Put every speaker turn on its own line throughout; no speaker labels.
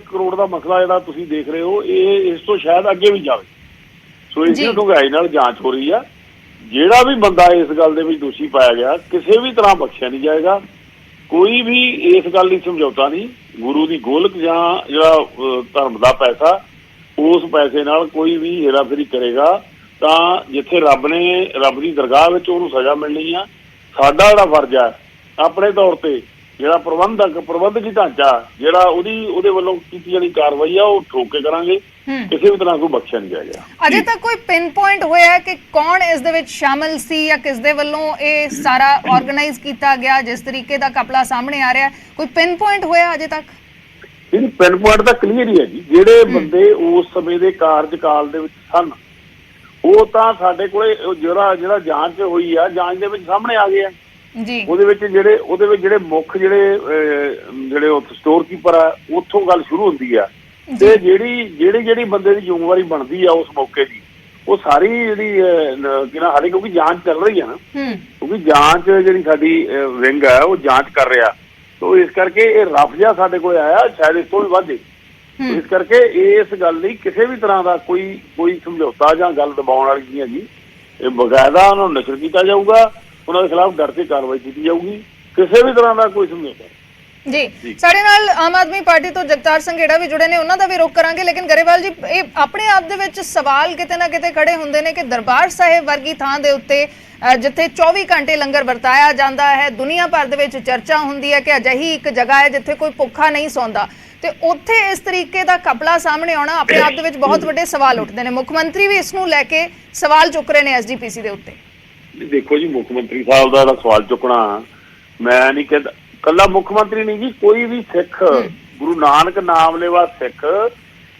करोड़ का मसला जिहड़ा तुसीं देख रहे हो, ये इस तो शायद अगे भी जाए। सो इस डूंघाई नाल जांच हो रही है। जिहड़ा भी बंदा इस गल दे विच दोषी पाया गया, किसी भी तरह बख्शिया नहीं जाएगा। कोई भी इस गल लई समझौता नहीं। गुरु की गोलक जां जिहड़ा धर्म का पैसा, उस पैसे नाल कोई भी हेराफेरी करेगा तां जिथे रब की दरगाह विच उहनूं सज़ा मिलनी आ। साडा जिहड़ा फर्ज है अपने तौर पर, ਜਿਹੜਾ ਪ੍ਰਬੰਧਕੀ ਢਾਂਚਾ ਜਿਹੜਾ ਉਹਦੇ ਵੱਲੋਂ ਕੀਤੀ ਜਾਣੀ ਕਾਰਵਾਈ ਆ, ਉਹ ਠੋਕ ਕੇ ਕਰਾਂਗੇ। ਕਿਸੇ ਵੀ ਤਰ੍ਹਾਂ ਕੋਈ ਬਖਸ਼ਿਆ ਨਹੀਂ ਜਾਏਗਾ।
ਅਜੇ ਤੱਕ ਕੋਈ ਪਿਨ ਪੁਆਇੰਟ ਹੋਇਆ ਹੈ ਕਿ ਕੌਣ ਇਸ ਦੇ ਵਿੱਚ ਸ਼ਾਮਲ ਸੀ ਜਾਂ ਕਿਸ ਦੇ ਵੱਲੋਂ ਇਹ ਸਾਰਾ ਆਰਗੇਨਾਈਜ਼ ਕੀਤਾ ਗਿਆ? ਜਿਸ ਤਰੀਕੇ ਦਾ ਕਪੜਾ ਸਾਹਮਣੇ ਆ ਰਿਹਾ, ਕੋਈ ਪਿਨ ਪੁਆਇੰਟ ਹੋਇਆ ਅਜੇ ਤੱਕ?
ਇਹ ਪਿਨ ਪੁਆਇੰਟ ਤਾਂ ਕਲੀਅਰ ਹੀ ਹੈ ਜੀ। ਜਿਹੜੇ ਬੰਦੇ ਉਸ ਸਮੇਂ ਦੇ ਕਾਰਜਕਾਲ ਦੇ ਵਿੱਚ ਸਨ, ਉਹ ਤਾਂ ਸਾਡੇ ਕੋਲੇ ਜਿਹੜਾ ਜਾਂਚ ਹੋਈ ਆ, ਜਾਂਚ ਦੇ ਵਿੱਚ ਸਾਹਮਣੇ ਆ ਗਏ ਆ
ਜੀ।
ਉਹਦੇ ਵਿੱਚ ਜਿਹੜੇ ਮੁੱਖ ਜਿਹੜੇ ਸਟੋਰਕੀਪਰ ਆ, ਉੱਥੋਂ ਗੱਲ ਸ਼ੁਰੂ ਹੁੰਦੀ ਆ। ਤੇ ਜਿਹੜੀ ਬੰਦੇ ਦੀ ਜ਼ਿੰਮੇਵਾਰੀ ਬਣਦੀ ਆ ਉਸ ਮੌਕੇ ਦੀ, ਉਹ ਸਾਰੀ ਜਿਹੜੀ ਹਾਲੇ ਕਿਉਂਕਿ ਜਾਂਚ ਚੱਲ ਰਹੀ ਆ ਨਾ, ਕਿਉਂਕਿ ਜਾਂਚ ਜਿਹੜੀ ਸਾਡੀ ਵਿੰਗ ਆ ਉਹ ਜਾਂਚ ਕਰ ਰਿਹਾ। ਤੋ ਇਸ ਕਰਕੇ ਇਹ ਰਫ ਜਿਹਾ ਸਾਡੇ ਕੋਲ ਆਇਆ, ਸ਼ਾਇਦ ਇਸ ਤੋਂ ਵੀ ਵੱਧ। ਇਸ ਕਰਕੇ ਇਸ ਗੱਲ ਲਈ ਕਿਸੇ ਵੀ ਤਰ੍ਹਾਂ ਦਾ ਕੋਈ ਸਮਝੌਤਾ ਜਾਂ ਗੱਲ ਦਬਾਉਣ ਵਾਲੀ ਨਹੀਂ ਹੈਗੀ। ਇਹ ਬਕਾਇਦਾ ਉਹਨਾਂ ਨੂੰ ਨਸ਼ਰ ਕੀਤਾ ਜਾਊਗਾ, ਉਹਨਾਂ ਦੇ ਖਿਲਾਫ ਡਟ ਕੇ ਕਾਰਵਾਈ ਕੀਤੀ ਜਾਊਗੀ। ਕਿਸੇ ਵੀ ਤਰ੍ਹਾਂ ਦਾ ਕੋਈ ਸਮਝੌਤਾ
ਜੀ। ਸਾਡੇ ਨਾਲ ਆਮ ਆਦਮੀ ਪਾਰਟੀ ਤੋਂ ਜਗਤਾਰ ਸੰਘੇੜਾ ਵੀ ਜੁੜੇ ਨੇ, ਉਹਨਾਂ ਦਾ ਵੀ ਰੁਖ ਕਰਾਂਗੇ। ਲੇਕਿਨ ਗਰੇਵਾਲ ਜੀ, ਇਹ ਆਪਣੇ ਆਪ ਦੇ ਵਿੱਚ ਸਵਾਲ ਕਿਤੇ ਨਾ ਕਿਤੇ ਖੜੇ ਹੁੰਦੇ ਨੇ ਕਿ ਦਰਬਾਰ ਸਾਹਿਬ ਵਰਗੀ ਥਾਂ ਦੇ ਉੱਤੇ ਜਿੱਥੇ 24 ਘੰਟੇ ਲੰਗਰ ਵਰਤਾਇਆ ਜਾਂਦਾ ਹੈ, ਦੁਨੀਆ ਭਰ ਦੇ ਵਿੱਚ ਚਰਚਾ ਹੁੰਦੀ ਹੈ ਕਿ ਅਜਿਹੀ ਇੱਕ ਜਗ੍ਹਾ ਹੈ ਜਿੱਥੇ ਕੋਈ ਭੁੱਖਾ ਨਹੀਂ ਸੌਂਦਾ, ਤੇ ਉੱਥੇ ਇਸ ਤਰੀਕੇ ਦਾ ਕਪੜਾ ਸਾਹਮਣੇ ਆਉਣਾ ਆਪਣੇ ਆਪ ਦੇ ਵਿੱਚ ਬਹੁਤ ਵੱਡੇ ਸਵਾਲ ਉੱਠਦੇ ਨੇ। ਮੁੱਖ ਮੰਤਰੀ ਵੀ ਇਸ ਨੂੰ ਲੈ ਕੇ ਸਵਾਲ ਚੁੱਕ ਰਹੇ ਨੇ ਐਸਜੀਪੀਸੀ ਦੇ ਉੱਤੇ।
ਦੇਖੋ ਜੀ, ਮੁੱਖ ਮੰਤਰੀ ਸਾਹਿਬ ਦਾ ਸਵਾਲ ਚੁੱਕਣਾ, ਮੈਂ ਨਹੀਂ ਕਹਿੰਦਾ ਕੱਲਾ ਮੁੱਖ ਮੰਤਰੀ ਨਹੀਂ ਜੀ, ਕੋਈ ਵੀ ਸਿੱਖ, ਗੁਰੂ ਨਾਨਕ ਨਾਮ ਲੈਵਾ ਸਿੱਖ,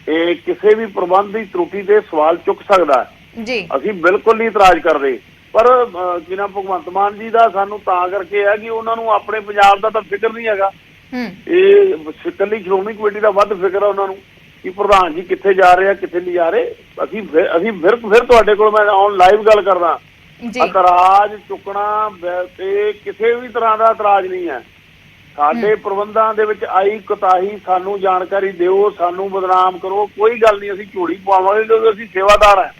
ਇਹ ਕਿਸੇ ਵੀ ਪ੍ਰਬੰਧ ਦੀ ਤਰੁੱਟੀ ਤੇ ਸਵਾਲ ਚੁੱਕ ਸਕਦਾ ਜੀ। ਅਸੀਂ ਬਿਲਕੁਲ ਨਹੀਂ ਇਤਰਾਜ਼ ਕਰਦੇ, ਪਰ ਜਿਨ੍ਹਾਂ ਭਗਵੰਤ ਮਾਨ ਜੀ ਦਾ ਸਾਨੂੰ ਤਾਂ ਕਰਕੇ ਹੈ ਕਿ ਉਹਨਾਂ ਨੂੰ ਆਪਣੇ ਪੰਜਾਬ ਦਾ ਤਾਂ ਫਿਕਰ ਨਹੀਂ ਹੈਗਾ। ਇਹ ਇਕੱਲੀ ਸ਼੍ਰੋਮਣੀ ਕਮੇਟੀ ਦਾ ਵੱਧ ਫਿਕਰ ਆ ਉਹਨਾਂ ਨੂੰ ਕਿ ਪ੍ਰਧਾਨ ਜੀ ਕਿੱਥੇ ਜਾ ਰਹੇ ਆ, ਕਿੱਥੇ ਨਹੀਂ ਜਾ ਰਹੇ। ਅਸੀਂ ਫਿਰ ਤੁਹਾਡੇ ਕੋਲ ਮੈਂ ਔਨ ਲਾਈਵ ਗੱਲ ਕਰਦਾ, ਇਤਰਾਜ਼ ਚੁੱਕਣਾ ਤੇ ਕਿਸੇ ਵੀ ਤਰ੍ਹਾਂ ਦਾ ਇਤਰਾਜ਼ ਨਹੀਂ ਹੈ। ਸਾਡੇ ਪ੍ਰਬੰਧਾਂ ਦੇ ਵਿੱਚ ਆਈ ਕੋਤਾਹੀ ਸਾਨੂੰ ਜਾਣਕਾਰੀ ਦਿਓ, ਸਾਨੂੰ ਬਦਨਾਮ ਕਰੋ, ਕੋਈ ਗੱਲ ਨਹੀਂ, ਅਸੀਂ ਝੋਲੀ ਪਵਾਵਾਂਗੇ ਕਿਉਂਕਿ ਅਸੀਂ ਸੇਵਾਦਾਰ ਹਾਂ।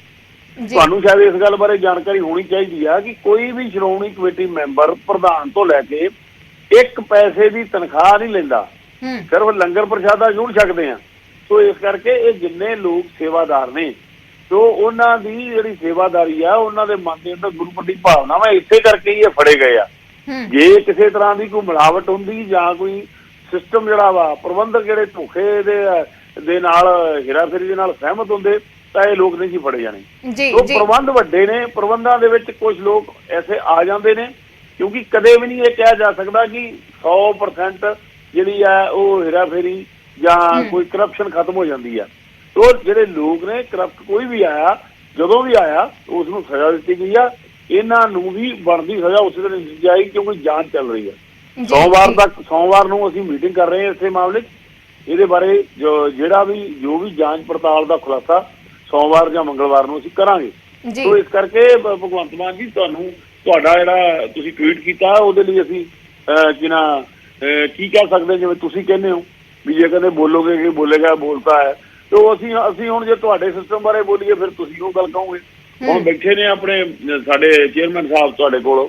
ਤੁਹਾਨੂੰ ਸ਼ਾਇਦ ਇਸ ਗੱਲ ਬਾਰੇ ਜਾਣਕਾਰੀ ਹੋਣੀ ਚਾਹੀਦੀ ਆ ਕਿ ਕੋਈ ਵੀ ਸ਼੍ਰੋਮਣੀ ਕਮੇਟੀ ਮੈਂਬਰ ਪ੍ਰਧਾਨ ਤੋਂ ਲੈ ਕੇ 1 ਪੈਸੇ ਦੀ ਤਨਖਾਹ ਨਹੀਂ ਲੈਂਦਾ, ਸਿਰਫ ਲੰਗਰ ਪ੍ਰਸ਼ਾਦਾ ਜ਼ਰੂਰ ਛਕਦੇ ਆ। ਸੋ ਇਸ ਕਰਕੇ ਇਹ ਜਿੰਨੇ ਲੋਕ ਸੇਵਾਦਾਰ ਨੇ, ਸੋ ਉਹਨਾਂ ਦੀ ਜਿਹੜੀ ਸੇਵਾਦਾਰੀ ਆ, ਉਹਨਾਂ ਦੇ ਮਨ ਦੇ ਅੰਦਰ ਗੁਰੂ ਪ੍ਰਤੀ ਭਾਵਨਾ ਵਾ, ਇਸੇ ਕਰਕੇ ਹੀ ਇਹ ਫੜੇ ਗਏ ਆ। ਜੇ ਕਿਸੇ ਤਰ੍ਹਾਂ ਦੀ ਕੋਈ ਮਿਲਾਵਟ ਹੁੰਦੀ ਜਾਂ ਕੋਈ ਸਿਸਟਮ ਜਿਹੜਾ ਵਾ ਪ੍ਰਬੰਧਕ ਜਿਹੜੇ ਧੋਖੇ ਦੇ ਨਾਲ ਹੇਰਾਫੇਰੀ ਦੇ ਨਾਲ ਸਹਿਮਤ ਹੁੰਦੇ ਤਾਂ ਇਹ ਲੋਕ ਨਹੀਂ ਸੀ ਫੜੇ ਜਾਣੇ। ਉਹ ਪ੍ਰਬੰਧ ਵੱਡੇ ਨੇ, ਪ੍ਰਬੰਧਾਂ ਦੇ ਵਿੱਚ ਕੁਝ ਲੋਕ ਐਸੇ ਆ ਜਾਂਦੇ ਨੇ, ਕਿਉਂਕਿ ਕਦੇ ਵੀ ਨਹੀਂ ਇਹ ਕਿਹਾ ਜਾ ਸਕਦਾ ਕਿ 100% ਜਿਹੜੀ ਆ ਉਹ ਹੇਰਾਫੇਰੀ ਜਾਂ ਕੋਈ ਕਰਪਸ਼ਨ ਖਤਮ ਹੋ ਜਾਂਦੀ ਆ। ਉਹ ਜਿਹੜੇ ਲੋਕ ਨੇ, ਕਰਪਟ ਕੋਈ ਵੀ ਆਇਆ, ਜਦੋਂ ਵੀ ਆਇਆ, ਉਸ ਨੂੰ ਸਜ਼ਾ ਦਿੱਤੀ ਗਈ ਆ। ਇਹਨਾਂ ਨੂੰ ਵੀ ਬਣਦੀ ਸਜ਼ਾ ਉਸੇ ਦਿਨ ਦਿੱਤੀ ਜਾਏਗੀ ਕਿਉਂਕਿ ਜਾਂਚ ਚੱਲ ਰਹੀ ਹੈ। ਸੋਮਵਾਰ ਨੂੰ ਅਸੀਂ ਮੀਟਿੰਗ ਕਰ ਰਹੇ ਹਾਂ ਇਸੇ ਮਾਮਲੇ 'ਚ। ਇਹਦੇ ਬਾਰੇ ਜੋ ਵੀ ਜਾਂਚ ਪੜਤਾਲ ਦਾ ਖੁਲਾਸਾ ਸੋਮਵਾਰ ਜਾਂ ਮੰਗਲਵਾਰ ਨੂੰ ਅਸੀਂ ਕਰਾਂਗੇ। ਸੋ ਇਸ ਕਰਕੇ ਭਗਵੰਤ ਮਾਨ ਜੀ, ਤੁਹਾਡਾ ਜਿਹੜਾ ਤੁਸੀਂ ਟਵੀਟ ਕੀਤਾ ਉਹਦੇ ਲਈ ਅਸੀਂ ਕੀ ਕਹਿ ਸਕਦੇ, ਜਿਵੇਂ ਤੁਸੀਂ ਕਹਿੰਦੇ ਹੋ ਵੀ ਜੇ ਕਹਿੰਦੇ ਬੋਲੋਗੇ ਕਿ ਬੋਲੇਗਾ, ਬੋਲਤਾ ਹੈ, ਤੇ ਅਸੀਂ ਹੁਣ ਜੇ ਤੁਹਾਡੇ ਸਿਸਟਮ ਬਾਰੇ ਬੋਲੀਏ ਫਿਰ ਤੁਸੀਂ ਉਹ ਗੱਲ ਕਹੋਗੇ। ਹੁਣ ਬੈਠੇ ਨੇ ਆਪਣੇ ਸਾਡੇ ਚੇਅਰਮੈਨ ਸਾਹਿਬ ਤੁਹਾਡੇ ਕੋਲ,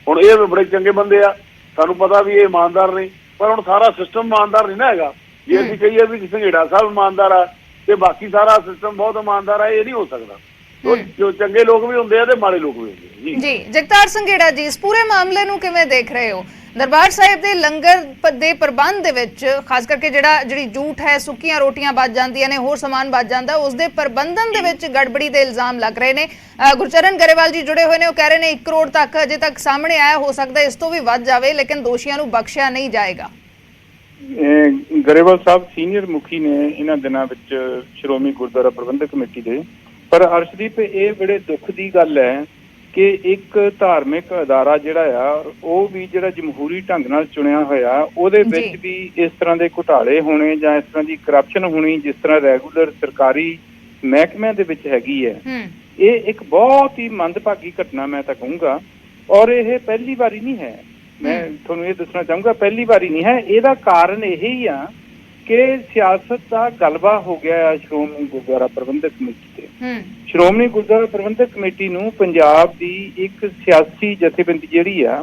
ਹੁਣ ਇਹ ਬੜੇ ਚੰਗੇ ਬੰਦੇ ਆ, ਸਾਨੂੰ ਪਤਾ ਵੀ ਇਹ ਇਮਾਨਦਾਰ ਨੇ, ਪਰ ਹੁਣ ਸਾਰਾ ਸਿਸਟਮ ਇਮਾਨਦਾਰ ਨਹੀਂ ਨਾ ਹੈਗਾ। ਜੇ ਅਸੀਂ ਕਹੀਏ ਵੀ ਸੰਘੇੜਾ ਸਾਹਿਬ ਇਮਾਨਦਾਰ ਆ ਤੇ ਬਾਕੀ ਸਾਰਾ ਸਿਸਟਮ ਬਹੁਤ ਇਮਾਨਦਾਰ ਆ, ਇਹ ਨਹੀਂ ਹੋ ਸਕਦਾ। ਜੋ ਚੰਗੇ ਲੋਕ ਵੀ ਹੁੰਦੇ ਆ ਤੇ ਮਾੜੇ ਲੋਕ ਵੀ ਹੁੰਦੇ ਆ
ਜੀ। ਜਗਤਾਰ ਸੰਘੇੜਾ ਜੀ, ਇਸ ਪੂਰੇ ਮਾਮਲੇ ਨੂੰ ਕਿਵੇਂ ਦੇਖ ਰਹੇ ਹੋ? ਦਰਬਾਰ ਸਾਹਿਬ ਦੇ ਲੰਗਰ ਦੇ ਪ੍ਰਬੰਧ ਦੇ ਵਿੱਚ ਖਾਸ ਕਰਕੇ ਜਿਹੜੀ ਜੂਠ ਹੈ, ਸੁੱਕੀਆਂ ਰੋਟੀਆਂ ਬਚ ਜਾਂਦੀਆਂ ਨੇ, ਹੋਰ ਸਮਾਨ ਬਚ ਜਾਂਦਾ, ਉਸ ਦੇ ਪ੍ਰਬੰਧਨ ਦੇ ਵਿੱਚ ਗੜਬੜੀ ਦੇ ਇਲਜ਼ਾਮ ਲੱਗ ਰਹੇ ਨੇ। ਗੁਰਚਰਨ ਗਰੇਵਾਲ ਜੀ ਜੁੜੇ ਹੋਏ ਨੇ, ਉਹ ਕਹਿ ਰਹੇ ਨੇ 1 ਕਰੋੜ ਤੱਕ ਅਜੇ ਤੱਕ ਸਾਹਮਣੇ ਆਇਆ, ਹੋ ਸਕਦਾ ਇਸ ਤੋਂ ਵੀ ਵੱਧ ਜਾਵੇ, ਲੇਕਿਨ ਦੋਸ਼ੀਆਂ ਨੂੰ ਬਖਸ਼ਿਆ ਨਹੀਂ ਜਾਏਗਾ।
ਗਰੇਵਾਲ ਸਾਹਿਬ ਸੀਨੀਅਰ ਮੁਖੀ ਨੇ ਇਹਨਾਂ ਦਿਨਾਂ ਵਿੱਚ ਸ਼੍ਰੋਮਣੀ ਗੁਰਦੁਆਰਾ ਪ੍ਰਬੰਧਕ ਕਮੇਟੀ ਦੇ। ਪਰ ਅਰਸ਼ਦੀਪ, ਇਹ ਬੜੇ ਦੁੱਖ ਦੀ ਗੱਲ ਹੈ ਕਿ ਇੱਕ ਧਾਰਮਿਕ ਅਦਾਰਾ ਜਿਹੜਾ ਆ, ਉਹ ਵੀ ਜਿਹੜਾ ਜਮਹੂਰੀ ਢੰਗ ਨਾਲ ਚੁਣਿਆ ਹੋਇਆ, ਉਹਦੇ ਵਿੱਚ ਵੀ ਇਸ ਤਰ੍ਹਾਂ ਦੇ ਘੁਟਾਲੇ ਹੋਣੇ ਜਾਂ ਇਸ ਤਰ੍ਹਾਂ ਦੀ ਕਰਪਸ਼ਨ ਹੋਣੀ ਜਿਸ ਤਰ੍ਹਾਂ ਰੈਗੂਲਰ ਸਰਕਾਰੀ ਮਹਿਕਮਿਆਂ ਦੇ ਵਿੱਚ ਹੈਗੀ ਹੈ, ਇਹ ਇੱਕ ਬਹੁਤ ਹੀ ਮੰਦਭਾਗੀ ਘਟਨਾ ਮੈਂ ਤਾਂ ਕਹੂੰਗਾ। ਔਰ ਇਹ ਪਹਿਲੀ ਵਾਰੀ ਨਹੀਂ ਹੈ, ਮੈਂ ਤੁਹਾਨੂੰ ਇਹ ਦੱਸਣਾ ਚਾਹੂੰਗਾ, ਪਹਿਲੀ ਵਾਰੀ ਨਹੀਂ ਹੈ। ਇਹਦਾ ਕਾਰਨ ਇਹ ਹੀ ਆ ਕਿ ਸਿਆਸਤ ਦਾ ਗਲਬਾ ਹੋ ਗਿਆ ਹੈ ਸ਼੍ਰੋਮਣੀ ਗੁਰਦੁਆਰਾ ਪ੍ਰਬੰਧਕ ਕਮੇਟੀ ਤੇ। ਸ਼੍ਰੋਮਣੀ ਗੁਰਦੁਆਰਾ ਪ੍ਰਬੰਧਕ ਕਮੇਟੀ ਨੂੰ ਪੰਜਾਬ ਦੀ ਇੱਕ ਸਿਆਸੀ ਜਥੇਬੰਦੀ ਜਿਹੜੀ ਆ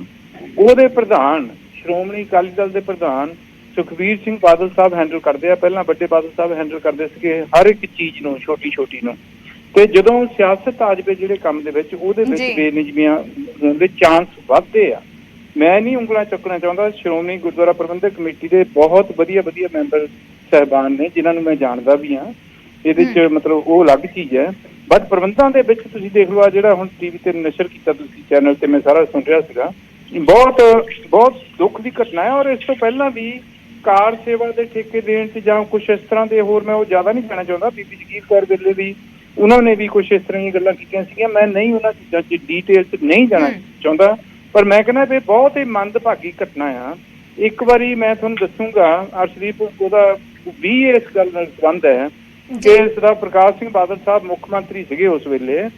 ਉਹਦੇ ਪ੍ਰਧਾਨ ਸ਼੍ਰੋਮਣੀ ਅਕਾਲੀ ਦਲ ਦੇ ਪ੍ਰਧਾਨ ਸੁਖਬੀਰ ਸਿੰਘ ਬਾਦਲ ਸਾਹਿਬ ਹੈਂਡਲ ਕਰਦੇ ਆ। ਪਹਿਲਾਂ ਵੱਡੇ ਬਾਦਲ ਸਾਹਿਬ ਹੈਂਡਲ ਕਰਦੇ ਸੀਗੇ ਹਰ ਇੱਕ ਚੀਜ਼ ਨੂੰ, ਛੋਟੀ ਨੂੰ, ਤੇ ਜਦੋਂ ਸਿਆਸਤ ਆ ਜਾਵੇ ਜਿਹੜੇ ਕੰਮ ਦੇ ਵਿੱਚ ਉਹਦੇ ਵਿੱਚ ਬੇਨਿਯਮੀਆਂ ਹੋਣ ਦੇ ਚਾਂਸ ਵੱਧਦੇ ਆ। ਮੈਂ ਨਹੀਂ ਉਂਗਲਾਂ ਚੁੱਕਣਾ ਚਾਹੁੰਦਾ, ਸ਼੍ਰੋਮਣੀ ਗੁਰਦੁਆਰਾ ਪ੍ਰਬੰਧਕ ਕਮੇਟੀ ਦੇ ਬਹੁਤ ਵਧੀਆ ਮੈਂਬਰ ਸਾਹਿਬਾਨ ਨੇ ਜਿਨ੍ਹਾਂ ਨੂੰ ਮੈਂ ਜਾਣਦਾ ਵੀ ਹਾਂ। ਇਹਦੇ 'ਚ ਮਤਲਬ ਉਹ ਅਲੱਗ ਚੀਜ਼ ਹੈ, ਬਟ ਪ੍ਰਬੰਧਾਂ ਦੇ ਵਿੱਚ ਤੁਸੀਂ ਦੇਖ ਲਓ ਜਿਹੜਾ ਹੁਣ ਟੀਵੀ ਤੇ ਨਸ਼ਰ ਕੀਤਾ ਤੁਸੀਂ ਚੈਨਲ ਤੇ, ਮੈਂ ਸਾਰਾ ਸੁਣ ਰਿਹਾ ਸੀਗਾ, ਬਹੁਤ ਦੁੱਖ ਦੀ ਘਟਨਾ ਹੈ। ਔਰ ਇਸ ਤੋਂ ਪਹਿਲਾਂ ਵੀ ਕਾਰ ਸੇਵਾ ਦੇ ਠੇਕੇ ਦੇਣ 'ਚ ਜਾਂ ਕੁਛ ਇਸ ਤਰ੍ਹਾਂ ਦੇ ਹੋਰ, ਮੈਂ ਉਹ ਜ਼ਿਆਦਾ ਨਹੀਂ ਕਹਿਣਾ ਚਾਹੁੰਦਾ, ਬੀਬੀ ਜਗੀਰ ਕੌਰ ਵੇਲੇ ਵੀ ਉਹਨਾਂ ਨੇ ਵੀ ਕੁਛ ਇਸ ਤਰ੍ਹਾਂ ਦੀਆਂ ਗੱਲਾਂ ਕੀਤੀਆਂ ਸੀਗੀਆਂ। ਮੈਂ ਨਹੀਂ ਉਹਨਾਂ ਚੀਜ਼ਾਂ 'ਚ ਡਿਟੇਲ 'ਚ ਨਹੀਂ ਜਾਣਾ ਚਾਹੁੰਦਾ, ਪਰ ਮੈਂ ਕਹਿੰਦਾ ਵੀ ਬਹੁਤ ਹੀ ਮੰਦਭਾਗੀ ਘਟਨਾ ਆ। ਇੱਕ ਵਾਰੀ ਮੈਂ ਤੁਹਾਨੂੰ ਦੱਸੂਗਾ ਅਰਸ਼ਦੀਪ, ਉਹਦਾ ਵੀ ਇਸ ਗੱਲ ਨਾਲ ਸੰਬੰਧ ਹੈ ਕਿ ਸਰਦਾਰ ਪ੍ਰਕਾਸ਼ ਸਿੰਘ ਬਾਦਲ ਸਾਹਿਬ ਮੁੱਖ ਮੰਤਰੀ ਸੀਗੇ ਉਸ ਵੇਲੇ,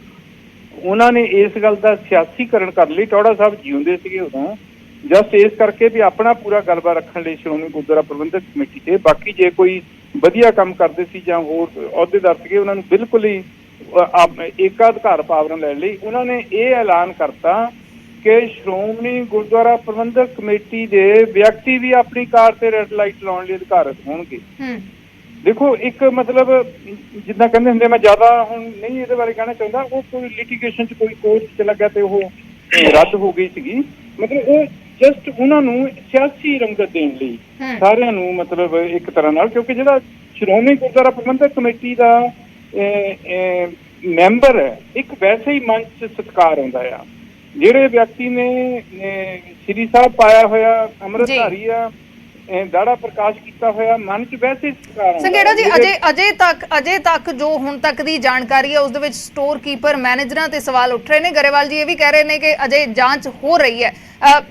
ਉਹਨਾਂ ਨੇ ਇਸ ਗੱਲ ਦਾ ਸਿਆਸੀਕਰਨ ਕਰ ਲਈ। ਟੌੜਾ ਸਾਹਿਬ ਜਿਉਂਦੇ ਸੀਗੇ ਉਦੋਂ, ਜਸਟ ਇਸ ਕਰਕੇ ਵੀ ਆਪਣਾ ਪੂਰਾ ਗਲਬਾ ਰੱਖਣ ਲਈ ਸ਼੍ਰੋਮਣੀ ਗੁਰਦੁਆਰਾ ਪ੍ਰਬੰਧਕ ਕਮੇਟੀ ਤੇ। ਬਾਕੀ ਜੇ ਕੋਈ ਵਧੀਆ ਕੰਮ ਕਰਦੇ ਸੀ ਜਾਂ ਹੋਰ ਅਹੁਦੇਦਾਰ ਸੀਗੇ, ਉਹਨਾਂ ਨੂੰ ਬਿਲਕੁਲ ਹੀ ਏਕਾਧਿਕਾਰ ਪਾਵਰਾਂ ਲੈਣ ਲਈ ਉਹਨਾਂ ਨੇ ਇਹ ਐਲਾਨ ਕਰਤਾ ਕਿ ਸ਼੍ਰੋਮਣੀ ਗੁਰਦੁਆਰਾ ਪ੍ਰਬੰਧਕ ਕਮੇਟੀ ਦੇ ਵਿਅਕਤੀ ਵੀ ਆਪਣੀ ਕਾਰ ਤੇ ਰੈੱਡ ਲਾਈਟ ਲਾਉਣ ਲਈ ਅਧਿਕਾਰਤ ਹੋਣਗੇ। ਦੇਖੋ ਇੱਕ ਮਤਲਬ ਜਿੱਦਾਂ ਕਹਿੰਦੇ ਹੁੰਦੇ, ਮੈਂ ਜ਼ਿਆਦਾ ਹੁਣ ਨਹੀਂ ਇਹਦੇ ਬਾਰੇ ਕਹਿਣਾ ਚਾਹੁੰਦਾ, ਉਹ ਕੋਈ ਲਿਟੀਗੇਸ਼ਨ 'ਚ ਕੋਈ ਕੋਰਟ 'ਚ ਲੱਗਾ ਤੇ ਉਹ ਰੱਦ ਹੋ ਗਈ ਸੀਗੀ। ਮਤਲਬ ਉਹ ਜਸਟ ਉਹਨਾਂ ਨੂੰ ਸਿਆਸੀ ਰੰਗਤ ਦੇਣ ਲਈ ਸਾਰਿਆਂ ਨੂੰ, ਮਤਲਬ ਇੱਕ ਤਰ੍ਹਾਂ ਨਾਲ, ਕਿਉਂਕਿ ਜਿਹੜਾ ਸ਼੍ਰੋਮਣੀ ਗੁਰਦੁਆਰਾ ਪ੍ਰਬੰਧਕ ਕਮੇਟੀ ਦਾ ਮੈਂਬਰ ਹੈ, ਇੱਕ ਵੈਸੇ ਹੀ ਮਨ 'ਚ ਸਤਿਕਾਰ ਆਉਂਦਾ ਆ। ਜਿਹੜੇ ਵਿਅਕਤੀ ਨੇ ਸ੍ਰੀ ਸਾਹਿਬ ਪਾਇਆ ਹੋਇਆ, ਅੰਮ੍ਰਿਤਧਾਰੀ ਆ, ਦਾੜਾ ਪ੍ਰਕਾਸ਼ ਕੀਤਾ ਹੋਇਆ, ਮਨ 'ਚ ਵੈਸੇ ਸਤਿਕਾਰ
ਸੰਘੇੜਾ ਜੀ, ਅਜੇ ਤੱਕ ਜੋ ਹੁਣ ਤੱਕ ਦੀ ਜਾਣਕਾਰੀ ਹੈ ਉਸ ਦੇ ਵਿੱਚ ਸਟੋਰ ਕੀਪਰ, ਮੈਨੇਜਰਾਂ ਤੇ ਸਵਾਲ ਉੱਠ ਰਹੇ ਨੇ। ਗਰੇਵਾਲ ਜੀ ਇਹ ਵੀ ਕਹਿ ਰਹੇ ਨੇ ਕਿ ਅਜੇ ਜਾਂਚ ਹੋ ਰਹੀ ਹੈ।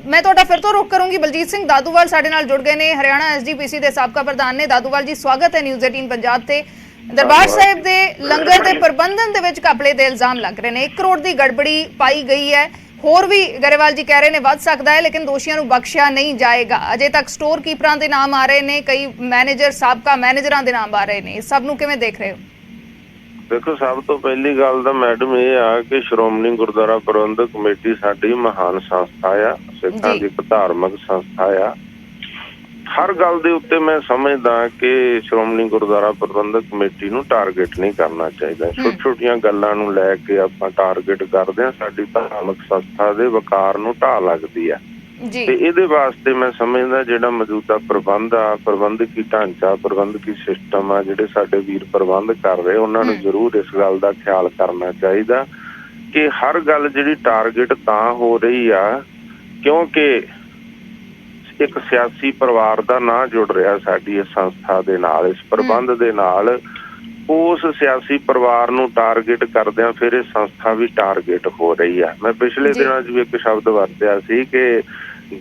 ਮੈਂ ਤੁਹਾਡਾ ਫਿਰ ਤੋਂ ਰੁਖ ਕਰੂੰਗੀ। ਬਲਜੀਤ ਸਿੰਘ ਦਾਦੂਵਾਲ ਸਾਡੇ ਨਾਲ ਜੁੜ ਗਏ ਨੇ, ਹਰਿਆਣਾ ਐਸਜੀਪੀਸੀ ਦੇ ਸਾਬਕਾ ਪ੍ਰਧਾਨ ਨੇ। ਦਾਦੂਵਾਲ ਜੀ ਸਵਾਗਤ ਹੈ ਨਿਊਜ਼ 18 ਪੰਜਾਬ ਤੇ। ਦਰਬਾਰ ਸਾਹਿਬ ਦੇ ਲੰਗਰ ਦੇ ਪ੍ਰਬੰਧਨ ਦੇ ਵਿੱਚ ਘਪਲੇ ਦੇ ਇਲਜ਼ਾਮ ਲੱਗ ਰਹੇ ਨੇ। 1 ਕਰੋੜ ਦੀ ਗੜਬੜੀ ਪਾਈ ਗਈ ਹੈ, ਹੋਰ ਵੀ ਗਰੇਵਾਲ ਜੀ ਕਹਿ ਰਹੇ ਨੇ ਵੱਧ ਸਕਦਾ ਹੈ, ਲੇਕਿਨ ਦੋਸ਼ੀਆਂ ਨੂੰ ਬਖਸ਼ਿਆ ਨਹੀਂ ਜਾਏਗਾ। ਅਜੇ ਤੱਕ ਸਟੋਰ ਕੀਪਰਾਂ ਦੇ ਨਾਮ ਆ ਰਹੇ ਨੇ, ਕਈ ਮੈਨੇਜਰ, ਸਾਬਕਾ ਮੈਨੇਜਰਾਂ ਦੇ ਨਾਮ ਆ ਰਹੇ ਨੇ। ਇਸ ਸਭ ਨੂੰ ਕਿਵੇਂ ਦੇਖ ਰਹੇ ਹੋ?
ਦੇਖੋ, ਸਭ ਤੋਂ ਪਹਿਲੀ ਗੱਲ ਤਾਂ ਮੈਡਮ ਇਹ ਆ ਕਿ ਸ਼੍ਰੋਮਣੀ ਗੁਰਦੁਆਰਾ ਪ੍ਰਬੰਧਕ ਕਮੇਟੀ ਸਾਡੀ ਮਹਾਨ ਸੰਸਥਾ ਆ, ਸਿੱਖਾਂ ਦੀ ਇੱਕ ਧਾਰਮਿਕ ਸੰਸਥਾ ਆ। ਹਰ ਗੱਲ ਦੇ ਉੱਤੇ ਮੈਂ ਸਮਝਦਾ ਕਿ ਸ਼੍ਰੋਮਣੀ ਗੁਰਦੁਆਰਾ ਪ੍ਰਬੰਧਕ ਕਮੇਟੀ ਨੂੰ ਟਾਰਗੇਟ ਨਹੀਂ ਕਰਨਾ ਚਾਹੀਦਾ। ਛੋਟੀਆਂ ਗੱਲਾਂ ਨੂੰ ਲੈ ਕੇ ਆਪਾਂ ਟਾਰਗੇਟ ਕਰਦੇ ਹਾਂ, ਸਾਡੀ ਧਾਰਮਿਕ ਸੰਸਥਾ ਦੇ ਵਕਾਰ ਨੂੰ ਢਾਹ ਲੱਗਦੀ ਆ। ਤੇ ਇਹਦੇ ਵਾਸਤੇ ਮੈਂ ਸਮਝਦਾ ਜਿਹੜਾ ਮੌਜੂਦਾ ਪ੍ਰਬੰਧ ਆ, ਪ੍ਰਬੰਧਕੀ ਢਾਂਚਾ, ਪ੍ਰਬੰਧਕੀ ਸਿਸਟਮ ਆ, ਜਿਹੜੇ ਸਾਡੇ ਵੀਰ ਪ੍ਰਬੰਧ ਕਰ ਰਹੇ, ਉਹਨਾਂ ਨੂੰ ਜ਼ਰੂਰ ਇਸ ਗੱਲ ਦਾ ਖਿਆਲ ਕਰਨਾ ਚਾਹੀਦਾ ਕਿ ਹਰ ਗੱਲ ਜਿਹੜੀ ਟਾਰਗੇਟ ਤਾਂ ਹੋ ਰਹੀ ਆ ਕਿਉਂਕਿ ਇੱਕ ਸਿਆਸੀ ਪਰਿਵਾਰ ਦਾ ਨਾਂ ਜੁੜ ਰਿਹਾ ਸਾਡੀ ਇਸ ਸੰਸਥਾ ਦੇ ਨਾਲ, ਇਸ ਪ੍ਰਬੰਧ ਦੇ ਨਾਲ। ਉਸ ਸਿਆਸੀ ਪਰਿਵਾਰ ਨੂੰ ਟਾਰਗੇਟ ਕਰਦਿਆਂ ਫਿਰ ਇਹ ਸੰਸਥਾ ਵੀ ਟਾਰਗੇਟ ਹੋ ਰਹੀ ਆ। ਮੈਂ ਪਿਛਲੇ ਦਿਨਾਂ 'ਚ ਵੀ ਇੱਕ ਸ਼ਬਦ ਵਰਤਿਆ ਸੀ ਕਿ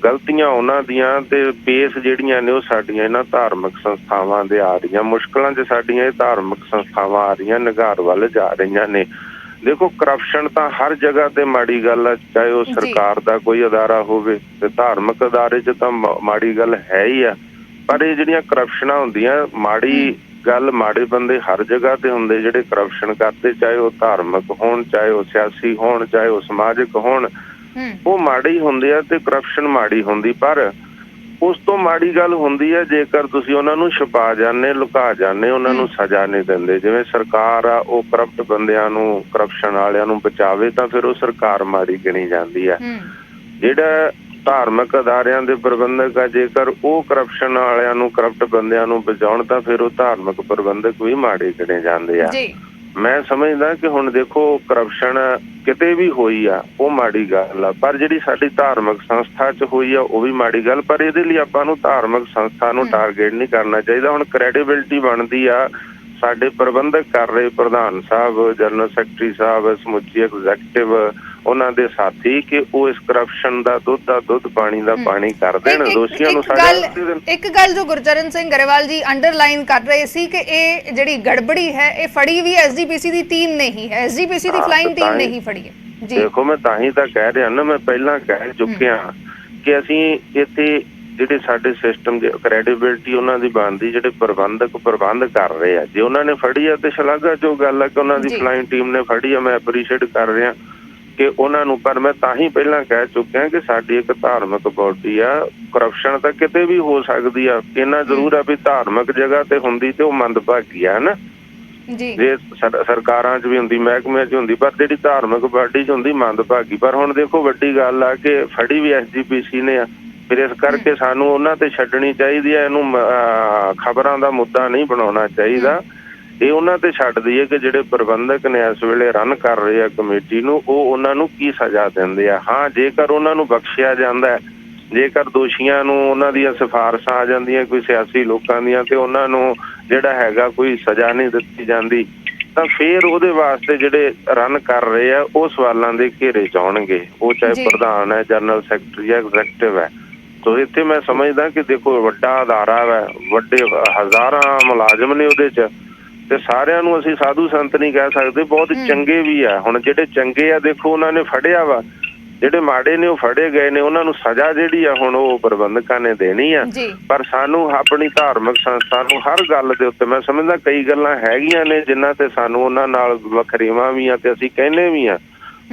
ਗਲਤੀਆਂ ਉਹਨਾਂ ਦੀਆਂ ਤੇ ਪੇਸ ਜਿਹੜੀਆਂ ਨੇ ਉਹ ਸਾਡੀਆਂ ਇਹਨਾਂ ਧਾਰਮਿਕ ਸੰਸਥਾਵਾਂ ਦੇ ਆ ਰਹੀਆਂ। ਮੁਸ਼ਕਲਾਂ 'ਚ ਸਾਡੀਆਂ ਇਹ ਧਾਰਮਿਕ ਸੰਸਥਾਵਾਂ ਆ ਰਹੀਆਂ, ਨਿਘਾਰ ਵੱਲ ਜਾ ਰਹੀਆਂ ਨੇ। ਦੇਖੋ, ਕਰਪਸ਼ਨ ਤਾਂ ਹਰ ਜਗ੍ਹਾ ਤੇ ਮਾੜੀ ਗੱਲ ਆ, ਚਾਹੇ ਉਹ ਸਰਕਾਰ ਦਾ ਕੋਈ ਅਦਾਰਾ ਹੋਵੇ ਤੇ ਧਾਰਮਿਕ ਅਦਾਰੇ 'ਚ ਤਾਂ ਮਾੜੀ ਗੱਲ ਹੈ ਹੀ ਆ। ਪਰ ਇਹ ਜਿਹੜੀਆਂ ਕਰਪਸ਼ਨਾਂ ਹੁੰਦੀਆਂ, ਮਾੜੀ ਗੱਲ, ਮਾੜੇ ਬੰਦੇ ਹਰ ਜਗ੍ਹਾ ਤੇ ਹੁੰਦੇ ਜਿਹੜੇ ਕਰਪਸ਼ਨ ਕਰਦੇ, ਚਾਹੇ ਉਹ ਧਾਰਮਿਕ ਹੋਣ, ਚਾਹੇ ਉਹ ਸਿਆਸੀ ਹੋਣ, ਚਾਹੇ ਉਹ ਸਮਾਜਿਕ ਹੋਣ, ਉਹ ਮਾੜੇ ਹੀ ਹੁੰਦੇ ਆ ਤੇ ਕਰਪਸ਼ਨ ਮਾੜੀ ਹੁੰਦੀ। ਪਰ ਉਸ ਤੋਂ ਮਾੜੀ ਗੱਲ ਹੁੰਦੀ ਹੈ ਜੇਕਰ ਤੁਸੀਂ ਉਹਨਾਂ ਨੂੰ ਛੁਪਾ ਜਾਂਦੇ, ਲੁਕਾ ਜਾਂਦੇ, ਉਹਨਾਂ ਨੂੰ ਸਜ਼ਾ ਨਹੀਂ ਦਿੰਦੇ। ਜਿਵੇਂ ਸਰਕਾਰ ਆ, ਉਹ ਕਰਪਟ ਬੰਦਿਆਂ ਨੂੰ, ਕਰਪਸ਼ਨ ਵਾਲਿਆਂ ਨੂੰ ਬਚਾਵੇ ਤਾਂ ਫਿਰ ਉਹ ਸਰਕਾਰ ਮਾੜੀ ਗਿਣੀ ਜਾਂਦੀ ਹੈ। ਜਿਹੜਾ ਧਾਰਮਿਕ ਅਦਾਰਿਆਂ ਦੇ ਪ੍ਰਬੰਧਕ ਆ, ਜੇਕਰ ਉਹ ਕਰਪਸ਼ਨ ਵਾਲਿਆਂ ਨੂੰ, ਕਰਪਟ ਬੰਦਿਆਂ ਨੂੰ ਬਚਾਉਣ ਤਾਂ ਫਿਰ ਉਹ ਧਾਰਮਿਕ ਪ੍ਰਬੰਧਕ ਵੀ ਮਾੜੇ ਗਿਣੇ ਜਾਂਦੇ ਆ। ਮੈਂ ਸਮਝਦਾ ਕਿ ਹੁਣ ਦੇਖੋ, ਕਰਪਸ਼ਨ ਕਿਤੇ ਵੀ ਹੋਈ ਆ ਉਹ ਮਾੜੀ ਗੱਲ ਆ, ਪਰ ਜਿਹੜੀ ਸਾਡੀ ਧਾਰਮਿਕ ਸੰਸਥਾ 'ਚ ਹੋਈ ਆ ਉਹ ਵੀ ਮਾੜੀ ਗੱਲ। ਪਰ ਇਹਦੇ ਲਈ ਆਪਾਂ ਨੂੰ ਧਾਰਮਿਕ ਸੰਸਥਾ ਨੂੰ ਟਾਰਗੇਟ ਨਹੀਂ ਕਰਨਾ ਚਾਹੀਦਾ। ਹੁਣ ਕ੍ਰੈਡੀਬਿਲਿਟੀ ਬਣਦੀ ਆ ਸਾਡੇ ਪ੍ਰਬੰਧਕ ਕਰ ਰਹੇ, ਪ੍ਰਧਾਨ ਸਾਹਿਬ, ਜਨਰਲ ਸੈਕਟਰੀ ਸਾਹਿਬ, ਸਮੁੱਚੀ ਐਗਜ਼ੈਕਟਿਵ, ਉਹਨਾਂ ਦੇ ਸਾਥੀ, ਕਿ ਉਹ ਇਸ ਕਰਪਸ਼ਨ ਦਾ ਦੁੱਧ ਪਾਣੀ ਦਾ ਪਾਣੀ ਕਰ ਦੇਣ, ਦੋਸ਼ੀਆਂ ਨੂੰ ਸਜ਼ਾ।
ਇੱਕ ਗੱਲ ਜੋ ਗੁਰਚਰਨ ਸਿੰਘ ਗਰੇਵਾਲ ਜੀ ਅੰਡਰਲਾਈਨ ਕਰ ਰਹੇ ਸੀ ਕਿ ਇਹ ਜਿਹੜੀ ਗੜਬੜੀ ਹੈ ਇਹ ਫੜੀ ਵੀ ਐਸਜੀਪੀਸੀ ਦੀ ਟੀਮ ਨੇ ਹੀ ਹੈ, ਐਸਜੀਪੀਸੀ ਦੀ ਫਲਾਈਂਗ ਟੀਮ ਨੇ ਹੀ ਫੜੀ ਹੈ।
ਦੇਖੋ, ਮੈਂ ਤਾਂ ਹੀ ਤਾਂ ਕਹਿ ਰਿਹਾ ਨਾ, ਮੈਂ ਪਹਿਲਾਂ ਕਹਿ ਚੁੱਕਿਆ ਕਿ ਅਸੀਂ ਇੱਥੇ ਜਿਹੜੇ ਸਾਡੇ ਸਿਸਟਮ ਦੀ ਕ੍ਰੈਡੀਬਿਲਿਟੀ ਉਹਨਾਂ ਦੀ ਬਣਦੀ, ਜਿਹੜੇ ਪ੍ਰਬੰਧਕ ਪ੍ਰਬੰਧ ਕਰ ਰਹੇ ਆ, ਜੇ ਉਹਨਾਂ ਨੇ ਫੜੀ ਆ ਤੇ ਸ਼ਲਾਘਾਯੋਗ ਗੱਲ ਆ ਕਿ ਉਹਨਾਂ ਦੀ ਫਲਾਈਂਗ ਟੀਮ ਨੇ ਫੜੀ ਆ, ਮੈਂ ਐਪਰੀਸ਼ੀਏਟ ਕਰ ਰਿਹਾ ਕਿ ਉਹਨਾਂ ਨੂੰ। ਪਰ ਮੈਂ ਤਾਂ ਹੀ ਪਹਿਲਾਂ ਕਹਿ ਚੁੱਕਿਆ ਕਿ ਸਾਡੀ ਇੱਕ ਧਾਰਮਿਕ ਬੋਡੀ ਆ, ਕਰਪਸ਼ਨ ਤਾਂ ਕਿਤੇ ਵੀ ਹੋ ਸਕਦੀ ਆ, ਇੰਨਾ ਜ਼ਰੂਰ ਆ ਵੀ ਧਾਰਮਿਕ ਜਗ੍ਹਾ ਤੇ ਹੁੰਦੀ ਤੇ ਉਹ ਮੰਦਭਾਗੀ ਆ ਨਾ, ਜੇ ਸਰਕਾਰਾਂ 'ਚ ਵੀ ਹੁੰਦੀ, ਮਹਿਕਮਿਆਂ 'ਚ ਹੁੰਦੀ, ਪਰ ਜਿਹੜੀ ਧਾਰਮਿਕ ਬਾਡੀ 'ਚ ਹੁੰਦੀ ਮੰਦਭਾਗੀ। ਪਰ ਹੁਣ ਦੇਖੋ ਵੱਡੀ ਗੱਲ ਆ ਕਿ ਫੜੀ ਵੀ SGPC ਨੇ ਆ, ਫਿਰ ਇਸ ਕਰਕੇ ਸਾਨੂੰ ਉਹਨਾਂ ਤੇ ਛੱਡਣੀ ਚਾਹੀਦੀ ਹੈ, ਇਹਨੂੰ ਖਬਰਾਂ ਦਾ ਮੁੱਦਾ ਨਹੀਂ ਬਣਾਉਣਾ ਚਾਹੀਦਾ। ਇਹ ਉਹਨਾਂ ਤੇ ਛੱਡਦੀ ਹੈ ਕਿ ਜਿਹੜੇ ਪ੍ਰਬੰਧਕ ਨੇ ਇਸ ਵੇਲੇ ਰਨ ਕਰ ਰਹੇ ਆ ਕਮੇਟੀ ਨੂੰ, ਉਹ ਉਹਨਾਂ ਨੂੰ ਕੀ ਸਜ਼ਾ ਦਿੰਦੇ ਆ। ਹਾਂ, ਜੇਕਰ ਉਹਨਾਂ ਨੂੰ ਬਖਸ਼ਿਆ ਜਾਂਦਾ, ਜੇਕਰ ਦੋਸ਼ੀਆਂ ਨੂੰ ਉਹਨਾਂ ਦੀਆਂ ਸਿਫਾਰਸ਼ਾਂ ਆ ਜਾਂਦੀਆਂ ਕੋਈ ਸਿਆਸੀ ਲੋਕਾਂ ਦੀਆਂ ਤੇ ਉਹਨਾਂ ਨੂੰ ਜਿਹੜਾ ਹੈਗਾ ਕੋਈ ਸਜ਼ਾ ਨਹੀਂ ਦਿੱਤੀ ਜਾਂਦੀ, ਤਾਂ ਫਿਰ ਉਹਦੇ ਵਾਸਤੇ ਜਿਹੜੇ ਰਨ ਕਰ ਰਹੇ ਆ ਉਹ ਸਵਾਲਾਂ ਦੇ ਘੇਰੇ 'ਚ ਆਉਣਗੇ, ਉਹ ਚਾਹੇ ਪ੍ਰਧਾਨ ਹੈ, ਜਨਰਲ ਸੈਕਟਰੀ ਹੈ, ਐਗਜ਼ੈਕਟਿਵ ਹੈ। ਸੋ ਇੱਥੇ ਮੈਂ ਸਮਝਦਾ ਕਿ ਦੇਖੋ ਵੱਡਾ ਅਦਾਰਾ ਵਾ, ਵੱਡੇ ਹਜ਼ਾਰਾਂ ਮੁਲਾਜ਼ਮ ਨੇ ਉਹਦੇ 'ਚ, ਤੇ ਸਾਰਿਆਂ ਨੂੰ ਅਸੀਂ ਸਾਧੂ ਸੰਤ ਨਹੀਂ ਕਹਿ ਸਕਦੇ, ਬਹੁਤ ਚੰਗੇ ਵੀ ਆ। ਹੁਣ ਜਿਹੜੇ ਚੰਗੇ ਆ ਦੇਖੋ ਉਹਨਾਂ ਨੇ ਫੜਿਆ ਵਾ, ਜਿਹੜੇ ਮਾੜੇ ਨੇ ਉਹ ਫੜੇ ਗਏ ਨੇ, ਉਹਨਾਂ ਨੂੰ ਸਜ਼ਾ ਜਿਹੜੀ ਆ ਹੁਣ ਉਹ ਪ੍ਰਬੰਧਕਾਂ ਨੇ ਦੇਣੀ ਆ। ਪਰ ਸਾਨੂੰ ਆਪਣੀ ਧਾਰਮਿਕ ਸੰਸਥਾ ਨੂੰ ਹਰ ਗੱਲ ਦੇ ਉੱਤੇ, ਮੈਂ ਸਮਝਦਾ ਕਈ ਗੱਲਾਂ ਹੈਗੀਆਂ ਨੇ ਜਿਨ੍ਹਾਂ ਤੇ ਸਾਨੂੰ ਉਹਨਾਂ ਨਾਲ ਵੱਖਰੇਵਾਂ ਵੀ ਆ ਤੇ ਅਸੀਂ ਕਹਿੰਦੇ ਵੀ ਆ,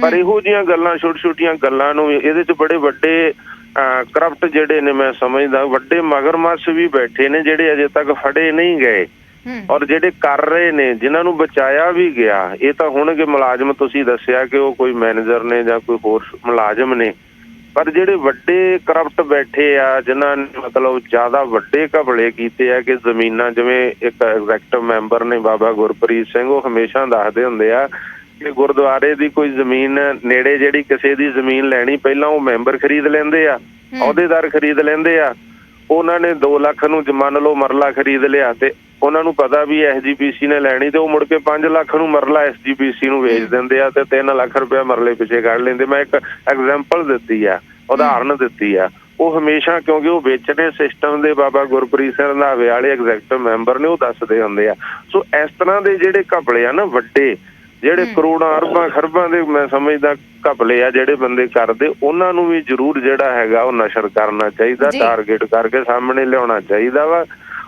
ਪਰ ਇਹੋ ਜਿਹੀਆਂ ਗੱਲਾਂ, ਛੋਟੀ ਛੋਟੀਆਂ ਗੱਲਾਂ ਨੂੰ ਇਹਦੇ 'ਚ ਬੜੇ ਵੱਡੇ ਕਰਪਟ ਜਿਹੜੇ ਨੇ, ਮੈਂ ਸਮਝਦਾ ਵੱਡੇ ਮਗਰਮੱਛ ਵੀ ਬੈਠੇ ਨੇ ਜਿਹੜੇ ਅਜੇ ਤੱਕ ਫੜੇ ਨਹੀਂ ਗਏ, ਔਰ ਜਿਹੜੇ ਕਰ ਰਹੇ ਨੇ, ਜਿਨ੍ਹਾਂ ਨੂੰ ਬਚਾਇਆ ਵੀ ਗਿਆ। ਇਹ ਤਾਂ ਹੋਣਗੇ ਮੁਲਾਜ਼ਮ, ਤੁਸੀਂ ਦੱਸਿਆ ਕਿ ਉਹ ਕੋਈ ਮੈਨੇਜਰ ਨੇ ਜਾਂ ਕੋਈ ਹੋਰ ਮੁਲਾਜ਼ਮ ਨੇ, ਪਰ ਜਿਹੜੇ ਵੱਡੇ ਕਰਪਟ ਬੈਠੇ ਆ, ਜਿਨ੍ਹਾਂ ਨੇ ਮਤਲਬ ਜ਼ਿਆਦਾ ਵੱਡੇ ਘਪਲੇ ਕੀਤੇ ਆ ਕਿ ਜ਼ਮੀਨਾਂ, ਜਿਵੇਂ ਇੱਕ ਐਗਜ਼ੈਕਟਿਵ ਮੈਂਬਰ ਨੇ ਬਾਬਾ ਗੁਰਪ੍ਰੀਤ ਸਿੰਘ, ਉਹ ਹਮੇਸ਼ਾ ਦੱਸਦੇ ਹੁੰਦੇ ਆ ਕਿ ਗੁਰਦੁਆਰੇ ਦੀ ਕੋਈ ਜ਼ਮੀਨ ਨੇੜੇ ਜਿਹੜੀ ਕਿਸੇ ਦੀ ਜ਼ਮੀਨ ਲੈਣੀ, ਪਹਿਲਾਂ ਉਹ ਮੈਂਬਰ ਖਰੀਦ ਲੈਂਦੇ ਆ, ਅਹੁਦੇਦਾਰ ਖਰੀਦ ਲੈਂਦੇ ਆ, ਉਹਨਾਂ ਨੇ 2 ਲੱਖ ਨੂੰ ਮੰਨ ਲਓ ਮਰਲਾ ਖਰੀਦ ਲਿਆ ਤੇ ਉਹਨਾਂ ਨੂੰ ਪਤਾ ਵੀ SGPC ਨੇ ਲੈਣੀ, ਤੇ ਉਹ ਮੁੜ ਕੇ 5 ਲੱਖ ਨੂੰ ਮਰਲਾ SGPC ਨੂੰ ਵੇਚ ਦਿੰਦੇ ਆ ਤੇ 3 ਲੱਖ ਰੁਪਇਆ ਮਰਲੇ ਪਿੱਛੇ ਕੱਢ ਲੈਂਦੇ। ਮੈਂ ਇੱਕ ਐਗਜ਼ਾਮਪਲ ਦਿੱਤੀ ਆ, ਉਦਾਹਰਨ ਦਿੱਤੀ ਆ। ਉਹ ਹਮੇਸ਼ਾ, ਕਿਉਂਕਿ ਉਹ ਵੇਚਣੇ ਸਿਸਟਮ ਦੇ ਬਾਬਾ ਗੁਰਪ੍ਰੀਤ ਸਿੰਘ ਰੰਧਾਵੇ ਵਾਲੇ ਐਗਜ਼ੈਕਟਿਵ ਮੈਂਬਰ ਨੇ, ਉਹ ਦੱਸਦੇ ਹੁੰਦੇ ਆ। ਸੋ ਇਸ ਤਰ੍ਹਾਂ ਦੇ ਜਿਹੜੇ ਘਪਲੇ ਆ ਨਾ ਵੱਡੇ, ਜਿਹੜੇ ਕਰੋੜਾਂ ਅਰਬਾਂ ਖਰਬਾਂ ਦੇ ਮੈਂ ਸਮਝਦਾ ਘਪਲੇ ਆ ਜਿਹੜੇ ਬੰਦੇ ਕਰਦੇ, ਉਹਨਾਂ ਨੂੰ ਵੀ ਜ਼ਰੂਰ ਜਿਹੜਾ ਹੈਗਾ ਉਹ ਨਸ਼ਰ ਕਰਨਾ ਚਾਹੀਦਾ, ਟਾਰਗੇਟ ਕਰਕੇ ਸਾਹਮਣੇ ਲਿਆਉਣਾ ਚਾਹੀਦਾ ਵਾ।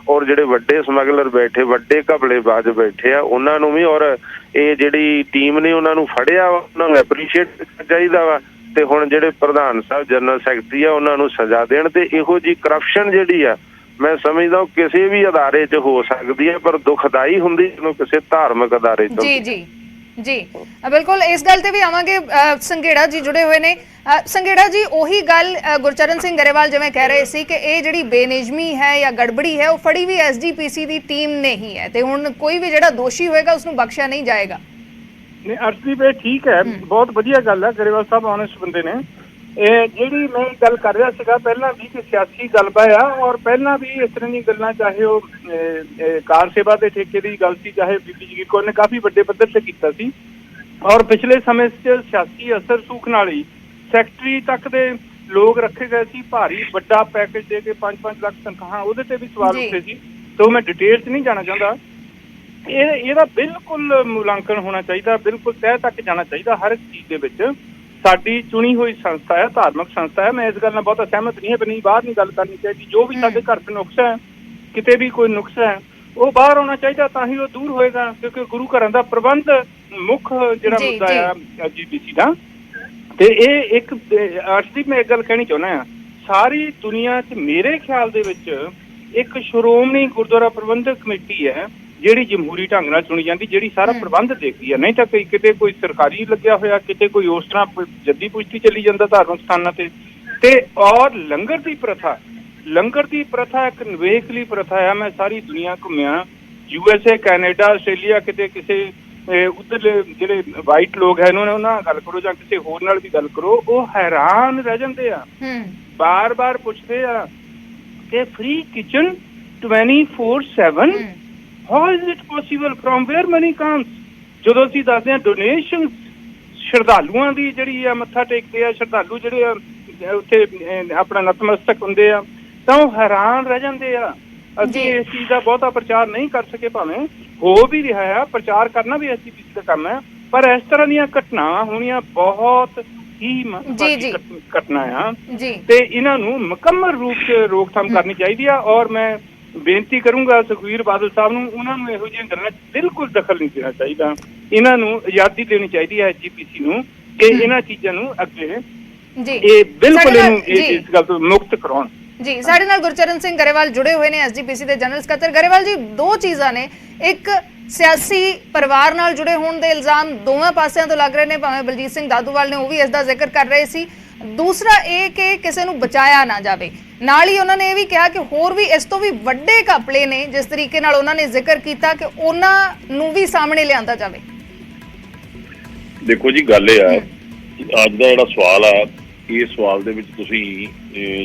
ਔਰ ਜਿਹੜੇ ਵੱਡੇ ਸਮਗਲਰ ਬੈਠੇ, ਵੱਡੇ ਘਪਲੇਬਾਜ਼ ਬੈਠੇ ਆ, ਉਹਨਾਂ ਨੂੰ ਵੀ, ਔਰ ਇਹ ਜਿਹੜੀ ਟੀਮ ਨੇ ਉਹਨਾਂ ਨੂੰ ਫੜਿਆ ਵਾ, ਉਹਨਾਂ ਨੂੰ ਐਪਰੀਸ਼ੀਏਟ ਕਰਨਾ ਚਾਹੀਦਾ ਵਾ। ਤੇ ਹੁਣ ਜਿਹੜੇ ਪ੍ਰਧਾਨ ਸਾਹਿਬ, ਜਨਰਲ ਸੈਕਟਰੀ ਆ, ਉਹਨਾਂ ਨੂੰ ਸਜ਼ਾ ਦੇਣ। ਤੇ ਇਹੋ ਜਿਹੀ ਕਰਪਸ਼ਨ ਜਿਹੜੀ ਆ, ਮੈਂ ਸਮਝਦਾ ਉਹ ਕਿਸੇ ਵੀ ਅਦਾਰੇ 'ਚ ਹੋ ਸਕਦੀ ਹੈ, ਪਰ ਦੁਖਦਾਈ ਹੁੰਦੀ ਜਦੋਂ ਕਿਸੇ ਧਾਰਮਿਕ ਅਦਾਰੇ 'ਚ।
ਜੀ ਬਿਲਕੁਲ, ਇਸ ਗੱਲ ਤੇ ਵੀ ਆਵਾਂਗੇ। ਸੰਘੇੜਾ ਜੀ ਜੁੜੇ ਹੋਏ ਨੇ। ਸੰਘੇੜਾ ਜੀ, ਉਹੀ ਗੱਲ ਗੁਰਚਰਨ ਸਿੰਘ ਗਰੇਵਾਲ ਜਿਵੇਂ ਕਹਿ ਰਹੇ ਸੀ ਕਿ ਇਹ ਜਿਹੜੀ ਬੇਨਿਯਮੀ ਹੈ ਜਾਂ ਗੜਬੜੀ ਹੈ, ਉਹ ਫੜੀ ਵੀ SGPC ਦੀ ਟੀਮ ਨੇ ਹੀ ਹੈ, ਤੇ ਹੁਣ ਕੋਈ ਵੀ ਜਿਹੜਾ ਦੋਸ਼ੀ ਹੋਏਗਾ ਉਸਨੂੰ ਬਖਸ਼ਿਆ ਨਹੀਂ ਜਾਏਗਾ।
ਨਹੀਂ ਅਰਸ਼ਦੀਪ, ਇਹ ਠੀਕ ਹੈ, ਬਹੁਤ ਵਧੀਆ ਗੱਲ ਹੈ। ਗਰੇਵਾਲ ਸਾਹਿਬ ਆਨੈਸਟ ਬੰਦੇ ਨੇ। ਇਹ ਜਿਹੜੀ ਮੈਂ ਗੱਲ ਕਰ ਰਿਹਾ ਸੀਗਾ ਪਹਿਲਾਂ ਵੀ ਕਿ ਸਿਆਸੀ ਗਲਬਾ ਆ, ਔਰ ਪਹਿਲਾਂ ਵੀ ਇਸ ਤਰ੍ਹਾਂ ਦੀਆਂ ਗੱਲਾਂ, ਚਾਹੇ ਉਹ ਕਾਰ ਸੇਵਾ ਦੇ ਠੇਕੇ ਦੀ ਗੱਲ ਸੀ, ਚਾਹੇ ਬੀਬੀ ਜਗੀਰ ਕੌਰ ਨੇ ਕਾਫੀ ਵੱਡੇ ਪੱਧਰ ਤੇ ਕੀਤਾ ਸੀ, ਔਰ ਪਿਛਲੇ ਸਮੇਂ 'ਚ ਸਿਆਸੀ ਅਸਰ ਸੂਖ ਨਾਲ ਹੀ ਸੈਕਟਰੀ ਤੱਕ ਦੇ ਲੋਕ ਰੱਖੇ ਗਏ ਸੀ, ਭਾਰੀ ਵੱਡਾ ਪੈਕੇਜ ਦੇ ਕੇ 5-5 ਲੱਖ ਤਨਖਾਹਾਂ, ਉਹਦੇ ਤੇ ਵੀ ਸਵਾਲ ਉੱਠੇ ਸੀ। ਤੇ ਮੈਂ ਡਿਟੇਲ 'ਚ ਨਹੀਂ ਜਾਣਾ ਚਾਹੁੰਦਾ। ਇਹਦਾ ਬਿਲਕੁਲ ਮੁਲਾਂਕਣ ਹੋਣਾ ਚਾਹੀਦਾ, ਬਿਲਕੁਲ ਤਹਿ ਤੱਕ ਜਾਣਾ ਚਾਹੀਦਾ ਹਰ ਇੱਕ ਚੀਜ਼ ਦੇ ਵਿੱਚ। ਸਾਡੀ ਚੁਣੀ ਹੋਈ ਸੰਸਥਾ ਹੈ, ਧਾਰਮਿਕ ਸੰਸਥਾ ਹੈ, ਮੈਂ ਇਸ ਗੱਲ ਨਾਲ ਬਹੁਤ ਸਹਿਮਤ ਨਹੀਂ ਹੈ, ਪਰ ਨਹੀਂ ਬਾਹਰ ਨਹੀਂ ਗੱਲ ਕਰਨੀ ਚਾਹੀਦੀ। ਜੋ ਵੀ ਸਾਡੇ ਘਰ 'ਚ ਨੁਕਸ ਹੈ, ਕਿਤੇ ਵੀ ਕੋਈ ਨੁਕਸ ਹੈ, ਉਹ ਬਾਹਰ ਆਉਣਾ ਚਾਹੀਦਾ, ਤਾਂ ਹੀ ਉਹ ਦੂਰ ਹੋਏਗਾ। ਕਿਉਂਕਿ ਗੁਰੂ ਘਰਾਂ ਦਾ ਪ੍ਰਬੰਧ ਮੁੱਖ ਜਿਹੜਾ ਮੁੱਦਾ ਆ SGPC ਦਾ। ਤੇ ਇਹ ਇੱਕ ਅਰਸ਼ਦੀਪ, ਮੈਂ ਇੱਕ ਗੱਲ ਕਹਿਣੀ ਚਾਹੁੰਦਾ ਆ, ਸਾਰੀ ਦੁਨੀਆ 'ਚ ਮੇਰੇ ਖਿਆਲ ਦੇ ਵਿੱਚ ਇੱਕ ਸ਼੍ਰੋਮਣੀ ਗੁਰਦੁਆਰਾ ਪ੍ਰਬੰਧਕ ਕਮੇਟੀ ਹੈ ਜਿਹੜੀ ਜਮਹੂਰੀ ਢੰਗ ਨਾਲ ਚੁਣੀ ਜਾਂਦੀ, ਜਿਹੜੀ ਸਾਰਾ ਪ੍ਰਬੰਧ ਦੇਖਦੀ ਹੈ। ਨਹੀਂ ਤਾਂ ਕਿਤੇ ਕੋਈ ਸਰਕਾਰੀ ਲੱਗਿਆ ਹੋਇਆ, ਕਿਤੇ ਕੋਈ ਉਸ ਤਰ੍ਹਾਂ ਜੱਦੀ ਪੁਸ਼ਤੀ ਚੱਲੀ ਜਾਂਦਾ ਧਾਰਮਿਕ ਸਥਾਨਾਂ ਤੇ ਔਰ ਲੰਗਰ ਦੀ ਪ੍ਰਥਾ ਇੱਕ ਨਿਵੇਕਲੀ ਪ੍ਰਥਾ ਆ। ਮੈਂ ਸਾਰੀ ਦੁਨੀਆ ਘੁੰਮਿਆ, USA, ਕੈਨੇਡਾ, ਆਸਟ੍ਰੇਲੀਆ, ਕਿਤੇ ਕਿਸੇ ਉੱਧਰਲੇ ਜਿਹੜੇ ਵਾਈਟ ਲੋਕ ਹੈ ਉਹਨਾਂ ਨਾਲ ਗੱਲ ਕਰੋ ਜਾਂ ਕਿਸੇ ਹੋਰ ਨਾਲ ਵੀ ਗੱਲ ਕਰੋ, ਉਹ ਹੈਰਾਨ ਰਹਿ ਜਾਂਦੇ ਆ, ਬਾਰ-ਬਾਰ ਪੁੱਛਦੇ ਆ ਕਿ free kitchen 24/7, how is it possible, from where money comes? ਜਦੋਂ ਅਸੀਂ ਦੱਸਦੇ ਹਾਂ ਡੋਨੇਸ਼ਨ ਸ਼ਰਧਾਲੂਆਂ ਦੀ ਜਿਹੜੀ ਆ, ਮੱਥਾ ਟੇਕਦੇ ਆ ਸ਼ਰਧਾਲੂ ਜਿਹੜੇ ਆ ਉੱਥੇ ਆਪਣਾ ਨਤਮਸਤਕ ਹੁੰਦੇ ਆ, ਤਾਂ ਉਹ ਹੈਰਾਨ ਰਹਿ ਜਾਂਦੇ ਆ। ਅਸੀਂ ਇਸ ਚੀਜ਼ ਦਾ ਬਹੁਤਾ ਪ੍ਰਚਾਰ ਨਹੀਂ ਕਰ ਸਕੇ, ਭਾਵੇਂ ਹੋ ਵੀ ਰਿਹਾ ਆ, ਪ੍ਰਚਾਰ ਕਰਨਾ ਵੀ SGPC ਦਾ ਕੰਮ ਹੈ, ਪਰ ਇਸ ਤਰ੍ਹਾਂ ਦੀਆਂ ਘਟਨਾਵਾਂ ਹੋਣੀਆਂ ਬਹੁਤ ਹੀ ਮੰਦਭਾਗੀ ਘਟਨਾ ਆ
ਜੀ
ਤੇ ਇਹਨਾਂ ਨੂੰ ਮੁਕੰਮਲ ਰੂਪ 'ਚ ਰੋਕਥਾਮ ਕਰਨੀ ਚਾਹੀਦੀ ਆ। ਔਰ ਮੈਂ ਬੇਨਤੀ ਕਰੂੰਗਾ ਸੁਖਬੀਰ ਬਾਦਲ ਸਾਹਿਬ ਨੂੰ, ਉਹਨਾਂ ਨੂੰ ਇਹੋ ਜਿਹੀਆਂ ਗੱਲਾਂ 'ਚ ਬਿਲਕੁਲ ਦਖਲ ਨਹੀਂ ਦੇਣਾ ਚਾਹੀਦਾ। ਇਹਨਾਂ ਨੂੰ ਆਜ਼ਾਦੀ ਦੇਣੀ ਚਾਹੀਦੀ ਹੈ ਐਸਜੀਪੀਸੀ ਨੂੰ ਕਿ ਇਹਨਾਂ ਚੀਜ਼ਾਂ ਨੂੰ ਅੱਗੇ
ਜੀ
ਇਹ ਬਿਲਕੁਲ ਇਹਨੂੰ ਇਸ ਗੱਲ ਤੋਂ ਮੁਕਤ ਕਰਾਉਣ।
ਜੀ ਸਾਡੇ ਨਾਲ ਗੁਰਚਰਨ ਸਿੰਘ ਗਰੇਵਾਲ ਜੁੜੇ ਹੋਏ ਨੇ ਐਸਜੀਪੀਸੀ ਦੇ ਜਨਰਲ ਸਕੱਤਰ। ਗਰੇਵਾਲ ਜੀ, ਦੋ ਚੀਜ਼ਾਂ ਨੇ, ਇੱਕ ਸਿਆਸੀ ਪਰਿਵਾਰ ਨਾਲ ਜੁੜੇ ਹੋਣ ਦੇ ਇਲਜ਼ਾਮ ਦੋਵਾਂ ਪਾਸਿਆਂ ਤੋਂ ਲੱਗ ਰਹੇ ਨੇ, ਭਾਵੇਂ ਬਲਜੀਤ ਸਿੰਘ ਦਾਦੂਵਾਲ ਨੇ ਉਹ ਵੀ ਇਸ ਦਾ ਜ਼ਿਕਰ ਕਰ ਰਹੇ ਸੀ। ਦੂਸਰਾ ਇਹ ਕਿ ਕਿਸੇ ਨੂੰ ਬਚਾਇਆ ਨਾ ਜਾਵੇ। ਨਾਲ ਹੀ ਉਹਨਾਂ ਨੇ ਇਹ ਵੀ ਕਿਹਾ ਕਿ ਹੋਰ ਵੀ ਇਸ ਤੋਂ ਵੀ ਵੱਡੇ ਘਪਲੇ ਨੇ, ਜਿਸ ਤਰੀਕੇ ਨਾਲ ਉਹਨਾਂ ਨੇ ਜ਼ਿਕਰ ਕੀਤਾ ਕਿ ਉਹਨਾਂ ਨੂੰ ਵੀ ਸਾਹਮਣੇ ਲਿਆਂਦਾ ਜਾਵੇ।
ਦੇਖੋ ਜੀ, ਗੱਲ ਇਹ ਆ, ਅੱਜ ਦਾ ਜਿਹੜਾ ਸਵਾਲ ਆ, ਇਸ ਸਵਾਲ ਦੇ ਵਿੱਚ ਤੁਸੀਂ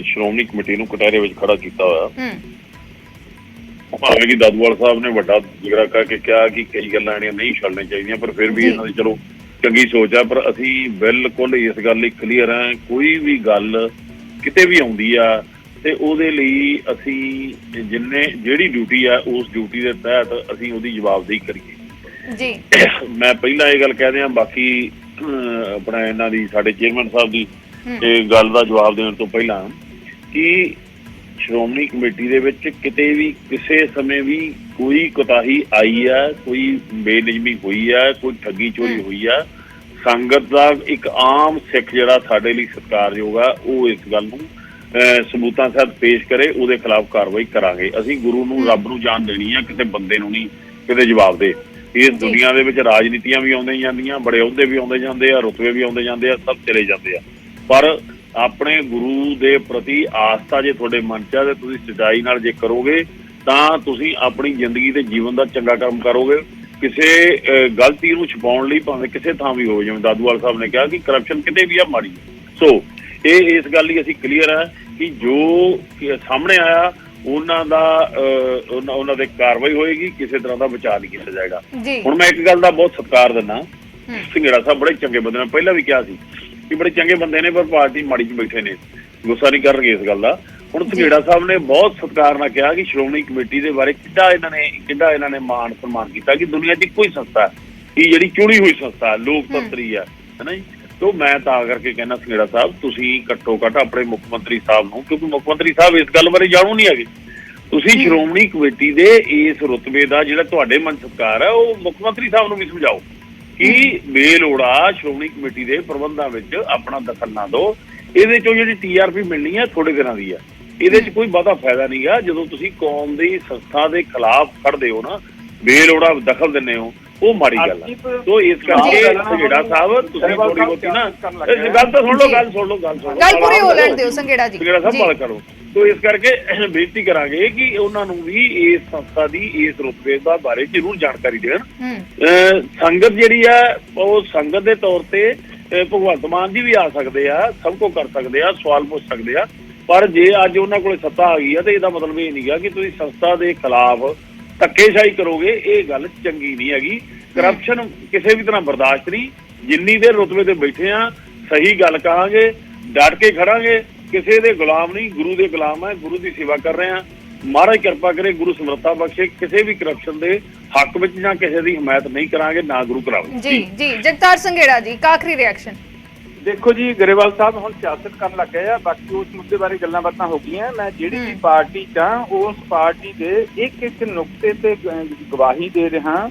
ਸ਼੍ਰੋਮਣੀ ਕਮੇਟੀ ਨੂੰ ਕਟਹਿਰੇ ਵਿੱਚ ਖੜਾ ਕੀਤਾ ਹੋਇਆ। ਭਾਵੇਂ ਕਿ ਦਾਦੂਵਾਲ ਸਾਹਿਬ ਨੇ ਵੱਡਾ ਜ਼ਿਕਰ ਕਰਕੇ ਕਿਹਾ ਕਿ ਕਈ ਗੱਲਾਂ ਜਿਹੜੀਆਂ ਨਹੀਂ ਛੱਡਣੀਆਂ ਚਾਹੀਦੀਆਂ, ਪਰ ਫਿਰ ਵੀ ਇਹਨਾਂ ਦੀ ਚਲੋ ਚੰਗੀ ਸੋਚ ਆ। ਪਰ ਅਸੀਂ ਬਿਲਕੁਲ ਇਸ ਗੱਲ ਲਈ ਕਲੀਅਰ ਆ, ਕੋਈ ਵੀ ਗੱਲ ਕਿਤੇ ਵੀ ਆਉਂਦੀ ਆ ਤੇ ਉਹਦੇ ਲਈ ਅਸੀਂ ਜਿਹੜੀ ਡਿਊਟੀ ਆ ਉਸ ਡਿਊਟੀ ਦੇ ਤਹਿਤ ਅਸੀਂ ਉਹਦੀ ਜਵਾਬਦੇਹੀ ਕਰੀਏ ਜੀ। ਮੈਂ ਪਹਿਲਾਂ ਇਹ ਗੱਲ ਕਹਿ ਦਿਆਂ, ਬਾਕੀ ਆਪਣਾ ਇਹਨਾਂ ਦੀ ਸਾਡੇ ਚੇਅਰਮੈਨ ਸਾਹਿਬ ਦੀ ਇਹ ਗੱਲ ਦਾ ਜਵਾਬ ਦੇਣ ਤੋਂ ਪਹਿਲਾਂ ਕਿ ਸ਼੍ਰੋਮਣੀ ਕਮੇਟੀ ਦੇ ਵਿੱਚ ਕਿਤੇ ਵੀ ਕਿਸੇ ਸਮੇਂ ਵੀ ਕੋਈ ਕੋਤਾਹੀ ਆਈ ਆ, ਕੋਈ ਬੇਨਿਯਮੀ ਹੋਈ ਆ, ਕੋਈ ਠੱਗੀ ਚੋਰੀ ਹੋਈ ਆ, ਸੰਗਤ ਦਾ ਇੱਕ ਆਮ ਸਿੱਖ ਜਿਹੜਾ ਸਾਡੇ ਲਈ ਸਤਿਕਾਰਯੋਗ ਆ, ਉਹ ਇਸ ਗੱਲ ਨੂੰ ਸਬੂਤਾਂ ਸਹਿਤ ਪੇਸ਼ ਕਰੇ, ਉਹਦੇ ਖਿਲਾਫ ਕਾਰਵਾਈ ਕਰਾਂਗੇ। ਅਸੀਂ ਗੁਰੂ ਨੂੰ, ਰੱਬ ਨੂੰ ਜਾਨ ਦੇਣੀ ਆ, ਕਿਤੇ ਬੰਦੇ ਨੂੰ ਨਹੀਂ ਕਿਤੇ ਜਵਾਬ ਦੇ। ਇਸ ਦੁਨੀਆ ਦੇ ਵਿੱਚ ਰਾਜਨੀਤੀਆਂ ਵੀ ਆਉਂਦੀਆਂ ਜਾਂਦੀਆਂ, ਬੜੇ ਅਹੁਦੇ ਵੀ ਆਉਂਦੇ ਜਾਂਦੇ ਆ, ਰੁਤਬੇ ਵੀ ਆਉਂਦੇ ਜਾਂਦੇ ਆ, ਸਭ ਚਲੇ ਜਾਂਦੇ ਆ, ਪਰ ਆਪਣੇ ਗੁਰੂ ਦੇ ਪ੍ਰਤੀ ਆਸਥਾ ਜੇ ਤੁਹਾਡੇ ਮਨ 'ਚ ਆ ਤੇ ਤੁਸੀਂ ਸੱਚਾਈ ਨਾਲ ਜੇ ਕਰੋਗੇ ਤਾਂ ਤੁਸੀਂ ਆਪਣੀ ਜ਼ਿੰਦਗੀ ਤੇ ਜੀਵਨ ਦਾ ਚੰਗਾ ਕੰਮ ਕਰੋਗੇ। ਕਿਸੇ ਗਲਤੀ ਨੂੰ ਛੁਪਾਉਣ ਲਈ ਭਾਵੇਂ ਕਿਸੇ ਥਾਂ ਵੀ ਹੋਵੇ, ਜਿਵੇਂ ਦਾਦੂਵਾਲ ਸਾਹਿਬ ਨੇ ਕਿਹਾ ਕਿ ਕਰਪਸ਼ਨ ਕਿਤੇ ਵੀ ਆ ਮਾੜੀ। ਸੋ ਇਹ ਇਸ ਗੱਲ ਲਈ ਅਸੀਂ ਕਲੀਅਰ ਆ ਕਿ ਜੋ ਸਾਹਮਣੇ ਆਇਆ ਉਹਨਾਂ ਦਾ ਉਹਨਾਂ ਦੇ ਕਾਰਵਾਈ ਹੋਏਗੀ, ਕਿਸੇ ਤਰ੍ਹਾਂ ਦਾ ਬਚਾਅ ਨਹੀਂ ਕੀਤਾ ਜਾਏਗਾ। ਹੁਣ ਮੈਂ ਇੱਕ ਗੱਲ ਦਾ ਬਹੁਤ ਸਤਿਕਾਰ ਦਿੰਦਾ, ਸਿੰਘੇੜਾ ਸਾਹਿਬ ਬੜੇ ਚੰਗੇ ਬੰਦੇ ਨੇ, ਪਹਿਲਾਂ ਵੀ ਕਿਹਾ ਸੀ ਕਿ ਬੜੇ ਚੰਗੇ ਬੰਦੇ ਨੇ, ਪਰ ਪਾਰਟੀ ਮਾੜੀ 'ਚ ਬੈਠੇ ਨੇ, ਗੁੱਸਾ ਨਹੀਂ ਕਰਨਗੇ ਇਸ ਗੱਲ ਦਾ। ਹੁਣ ਸਿੰਘੇੜਾ ਸਾਹਿਬ ਨੇ ਬਹੁਤ ਸਤਿਕਾਰ ਨਾਲ ਕਿਹਾ ਕਿ ਸ਼੍ਰੋਮਣੀ ਕਮੇਟੀ ਦੇ ਬਾਰੇ ਕਿੱਡਾ ਇਹਨਾਂ ਨੇ ਮਾਣ ਸਨਮਾਨ ਕੀਤਾ ਕਿ ਦੁਨੀਆ 'ਚ ਇੱਕੋ ਹੀ ਸੰਸਥਾ ਇਹ ਜਿਹੜੀ ਚੁਣੀ ਹੋਈ ਸੰਸਥਾ ਲੋਕਤੰਤਰੀ ਹੈ ਨਾ ਜੀ। ਤੋਂ ਮੈਂ ਤਾਂ ਕਰਕੇ ਕਹਿੰਦਾ ਸਿੰਘੇੜਾ ਸਾਹਿਬ, ਤੁਸੀਂ ਘੱਟੋ ਘੱਟ ਆਪਣੇ ਮੁੱਖ ਮੰਤਰੀ ਸਾਹਿਬ ਨੂੰ, ਕਿਉਂਕਿ ਮੁੱਖ ਮੰਤਰੀ ਸਾਹਿਬ ਇਸ ਗੱਲ ਬਾਰੇ ਜਾਣੂ ਨਹੀਂ ਹੈਗੇ, ਤੁਸੀਂ ਸ਼੍ਰੋਮਣੀ ਕਮੇਟੀ ਦੇ ਇਸ ਰੁਤਬੇ ਦਾ ਜਿਹੜਾ ਤੁਹਾਡੇ ਮਨ ਸਤਿਕਾਰ ਹੈ ਉਹ ਮੁੱਖ ਮੰਤਰੀ ਸਾਹਿਬ ਨੂੰ ਵੀ ਸਮਝਾਓ ਕਿ ਬੇਲੋੜਾ ਸ਼੍ਰੋਮਣੀ ਕਮੇਟੀ ਦੇ ਪ੍ਰਬੰਧਾਂ ਵਿੱਚ ਆਪਣਾ ਦਖਲ ਨਾ ਦਿਓ। ਇਹਦੇ ਚੋਂ ਜਿਹੜੀ TRP ਮਿਲਣੀ ਹੈ ਥੋੜੇ ਦਿਨਾਂ ਦੀ ਆ, ਇਹਦੇ 'ਚ ਕੋਈ ਬਹੁਤਾ ਫਾਇਦਾ ਨਹੀਂ ਗਾ। ਜਦੋਂ ਤੁਸੀਂ ਕੌਮ ਦੀ ਸੰਸਥਾ ਦੇ ਖਿਲਾਫ ਖੜਦੇ ਹੋ ਨਾ, ਬੇਲੋੜਾ ਦਖਲ ਦਿੰਦੇ ਹੋ, ਉਹ ਮਾੜੀ ਗੱਲ ਹੈ। ਤੋ ਇਸ ਕਰਕੇ ਸੰਘੇੜਾ ਸਾਹਿਬ ਤੁਸੀਂ ਥੋੜੀ ਬਹੁਤੀ ਨਾ ਗੱਲ ਤਾਂ ਸੁਣ ਲਓ, ਗੱਲ
ਪੂਰੀ ਹੋ ਲੈਣ ਦਿਓ ਸੰਘੇੜਾ ਜੀ,
ਸੰਘੇੜਾ ਸਾਹਿਬ ਗੱਲ ਕਰੋ। ਤੋ ਇਸ ਕਰਕੇ ਬੇਨਤੀ ਕਰਾਂਗੇ ਕਿ ਉਹਨਾਂ ਨੂੰ ਵੀ ਇਸ ਸੰਸਥਾ ਦੀ ਇਸ ਰੁਤਬੇ ਦਾ ਬਾਰੇ ਜ਼ਰੂਰ ਜਾਣਕਾਰੀ ਦੇਣ। ਸੰਗਤ ਜਿਹੜੀ ਆ ਉਹ ਸੰਗਤ ਦੇ ਤੌਰ ਤੇ ਭਗਵੰਤ ਮਾਨ ਜੀ ਵੀ ਆ ਸਕਦੇ ਆ, ਸਭ ਕੁਝ ਕਰ ਸਕਦੇ ਆ, ਸਵਾਲ ਪੁੱਛ ਸਕਦੇ ਆ, ਪਰ ਜੇ ਅੱਜ ਉਹਨਾਂ ਕੋਲ ਸੱਤਾ ਆ ਗਈ ਆ ਤੇ ਇਹਦਾ ਮਤਲਬ ਇਹ ਨਹੀਂ ਗਾ ਕਿ ਤੁਸੀਂ ਸੰਸਥਾ ਦੇ ਖਿਲਾਫ ਧੱਕੇਸ਼ਾਹੀ ਕਰੋਗੇ। ਇਹ ਗੱਲ ਚੰਗੀ ਨਹੀਂ ਹੈਗੀ। ਕਰਪਸ਼ਨ ਕਿਸੇ ਵੀ ਤਰ੍ਹਾਂ ਬਰਦਾਸ਼ਤ ਨਹੀਂ। ਜਿੰਨੀ ਦੇਰ ਰੁਤਬੇ ਤੇ ਬੈਠੇ ਆ ਸਹੀ ਗੱਲ ਕਹਾਂਗੇ, ਡਟ ਕੇ ਖੜਾਂਗੇ, ਕਿਸੇ ਦੇ ਗੁਲਾਮ ਨਹੀਂ, ਗੁਰੂ ਦੇ ਗੁਲਾਮ ਹੈ, ਗੁਰੂ ਦੀ ਸੇਵਾ ਕਰ ਰਹੇ ਆ। ਮਹਾਰਾਜ ਕਿਰਪਾ ਕਰੇ, ਗੁਰੂ ਸਮਰੱਥਾ ਬਖਸ਼ੇ, ਕਿਸੇ ਵੀ ਕਰਪਸ਼ਨ ਦੇ ਹੱਕ ਵਿੱਚ ਜਾਂ ਕਿਸੇ ਦੀ ਹਮਾਇਤ ਨਹੀਂ ਕਰਾਂਗੇ, ਨਾ ਗੁਰੂ ਕਰਾਵੇ।
ਜੀ ਜਗਤਾਰ ਸੰਘੇੜਾ ਜੀ, ਆਖਰੀ ਰਿਐਕਸ਼ਨ।
ਦੇਖੋ ਜੀ, ਗਰੇਵਾਲ ਸਾਹਿਬ ਹੁਣ ਸਿਆਸਤ ਕਰਨ ਲੱਗ ਗਏ ਆ, ਬਾਕੀ ਉਸ ਮੁੱਦੇ ਬਾਰੇ ਗੱਲਾਂ ਬਾਤਾਂ ਹੋ ਗਈਆਂ। ਮੈਂ ਜਿਹੜੀ ਵੀ ਪਾਰਟੀ ਚ ਉਸ ਪਾਰਟੀ ਦੇ ਇੱਕ ਨੁਕਤੇ ਤੇ ਗਵਾਹੀ ਦੇ ਰਿਹਾ,